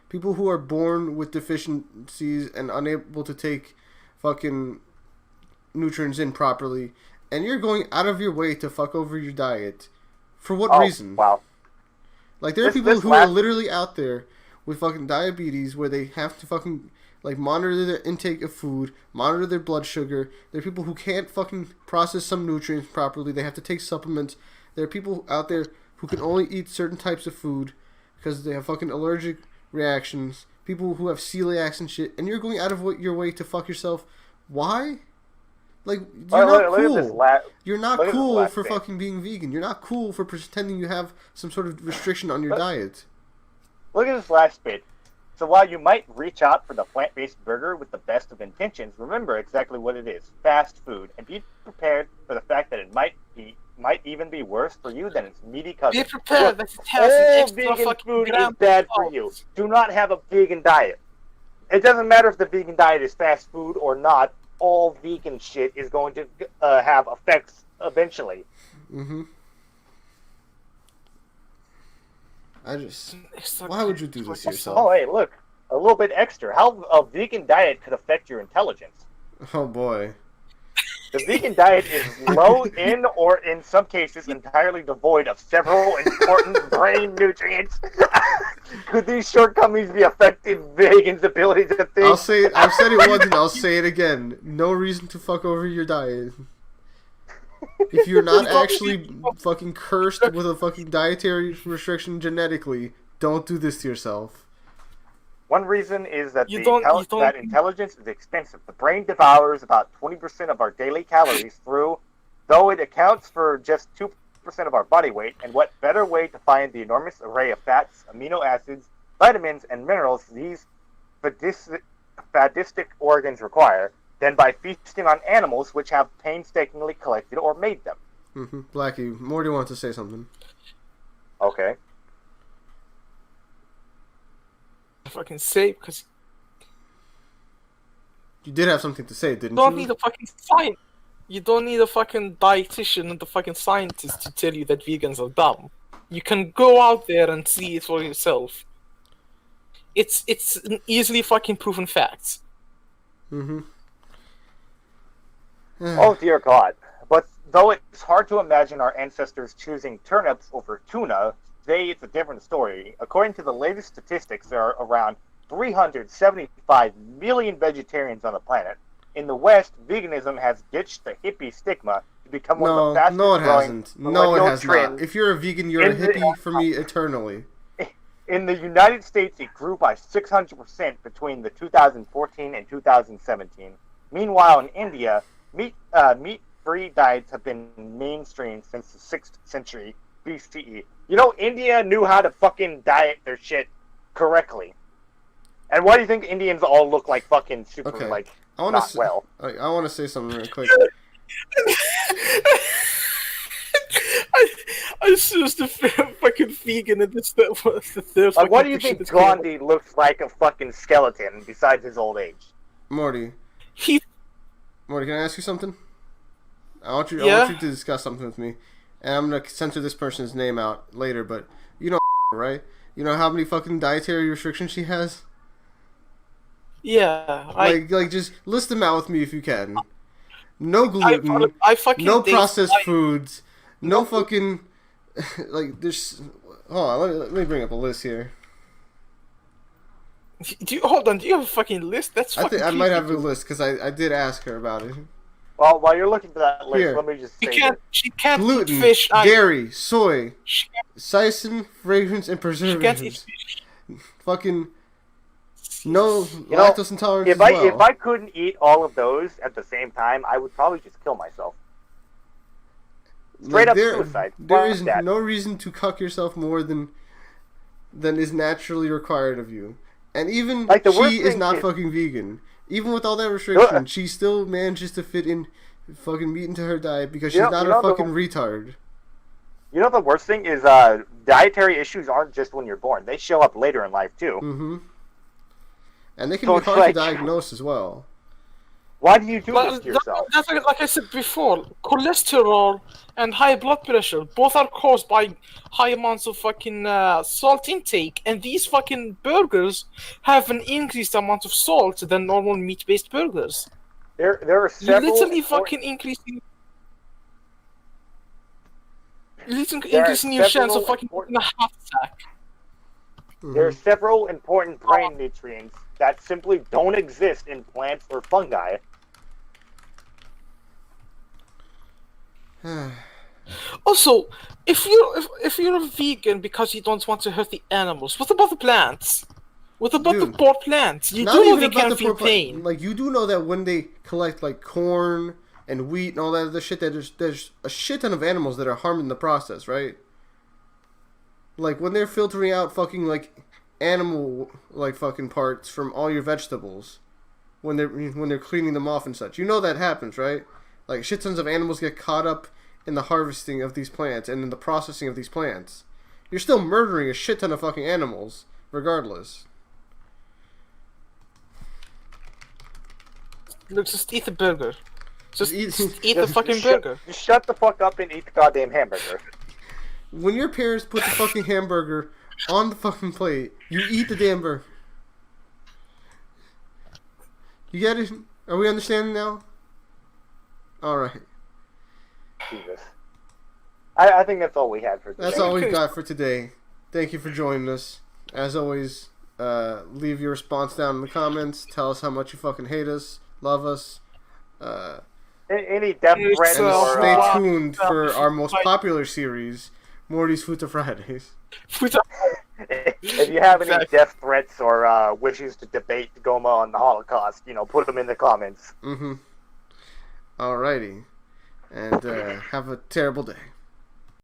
People who are born with deficiencies and unable to take fucking nutrients in properly. And you're going out of your way to fuck over your diet. For what reason? Wow. There are people who are literally out there with fucking diabetes where they have to fucking, monitor their intake of food, monitor their blood sugar. There are people who can't fucking process some nutrients properly. They have to take supplements. There are people out there who can only eat certain types of food because they have fucking allergic reactions. People who have celiacs and shit. And you're going out of your way to fuck yourself. Why? You're not cool. You're not cool for fucking being vegan. You're not cool for pretending you have some sort of restriction on your diet. Look at this last bit. So while you might reach out for the plant-based burger with the best of intentions, remember exactly what it is: fast food, and be prepared for the fact that it might even be worse for you than its meaty cousin. Be prepared that it has all vegan food is bad for you. Do not have a vegan diet. It doesn't matter if the vegan diet is fast food or not. all vegan shit is going to have effects eventually. Mm-hmm. Why would you do this to yourself? Oh, hey, look, a little bit extra. How a vegan diet could affect your intelligence. Oh boy. The vegan diet is low in, or in some cases, entirely devoid of several important brain nutrients. Could these shortcomings be affecting vegans' ability to think? I've said it once and I'll say it again. No reason to fuck over your diet. If you're not actually fucking cursed with a fucking dietary restriction genetically, don't do this to yourself. One reason is that that intelligence is expensive. The brain devours about 20% of our daily calories though it accounts for just 2% of our body weight. And what better way to find the enormous array of fats, amino acids, vitamins, and minerals these sadistic organs require than by feasting on animals which have painstakingly collected or made them. Mm-hmm. Blacky, Morty wants to say something. Okay. Fucking say, because you did have something to say, didn't you? You don't need a fucking science. You don't need a fucking dietitian and a fucking scientist to tell you that vegans are dumb. You can go out there and see it for yourself. It's an easily fucking proven fact. Mm-hmm. Oh dear God. But though it's hard to imagine our ancestors choosing turnips over tuna, today it's a different story. According to the latest statistics, there are around 375 million vegetarians on the planet. In the West, veganism has ditched the hippie stigma to become one of the fastest growing No, it has not. If you're a vegan, you're a hippie for me eternally. In the United States, it grew by 600% between the 2014 and 2017. Meanwhile, in India, meat-free diets have been mainstream since the 6th century BCE. You know, India knew how to fucking diet their shit correctly. And why do you think Indians all look like fucking super, like, I want to say something real quick. I was the fucking vegan and this was the third. Like, why do you think Gandhi looks like a fucking skeleton besides his old age? Morty, can I ask you something? I want you to discuss something with me, and I'm gonna censor this person's name out later. But you know, right? You know how many fucking dietary restrictions she has? Yeah, like just list them out with me if you can. No gluten, no processed foods, no fucking like there's. Hold on, let me bring up a list here. Do you have a fucking list? That's fucking. I might have a list because I did ask her about it. Well, while you're looking for that list, let me just say she can't gluten, eat fish, dairy, soy, seitan, fragrance, and preservatives. Fucking no lactose intolerance. If I couldn't eat all of those at the same time, I would probably just kill myself. Straight up suicide. There is no reason to cuck yourself more than is naturally required of you. And even she is not fucking vegan. Even with all that restriction, she still manages to fit in fucking meat into her diet because she's not a fucking retard. You know the worst thing is dietary issues aren't just when you're born. They show up later in life too. Mm-hmm. And they can be hard to diagnose as well. Why do you do this to yourself? That's like I said before, cholesterol and high blood pressure both are caused by high amounts of fucking salt intake, and these fucking burgers have an increased amount of salt than normal meat-based burgers. There are several. You're literally fucking increasing your chance of fucking getting a heart attack. There are several important brain nutrients that simply don't exist in plants or fungi. Also, if you're a vegan because you don't want to hurt the animals, what about the plants? What about the poor plants? You do know they can't feel pain. Like, you do know that when they collect like corn and wheat and all that other shit, that there's a shit ton of animals that are harmed in the process, right? Like when they're filtering out fucking like animal like fucking parts from all your vegetables, when they're cleaning them off and such, you know that happens, right? Like shit tons of animals get caught up in the harvesting of these plants and in the processing of these plants. You're still murdering a shit ton of fucking animals, regardless. Look, just eat the burger. Just Eat- eat the fucking burger. Just shut the fuck up and eat the goddamn hamburger. When your parents put the fucking hamburger on the fucking plate, you eat the damn burger. You get it? Are we understanding now? Alright. Jesus. I think that's all we had for today. That's all we've got for today. Thank you for joining us. As always, leave your response down in the comments. Tell us how much you fucking hate us, love us. Any death threats And or stay tuned for our most popular series, Morty's Futa Fridays. if you have any death threats or wishes to debate Goma on the Holocaust, put them in the comments. Alrighty. And have a terrible day.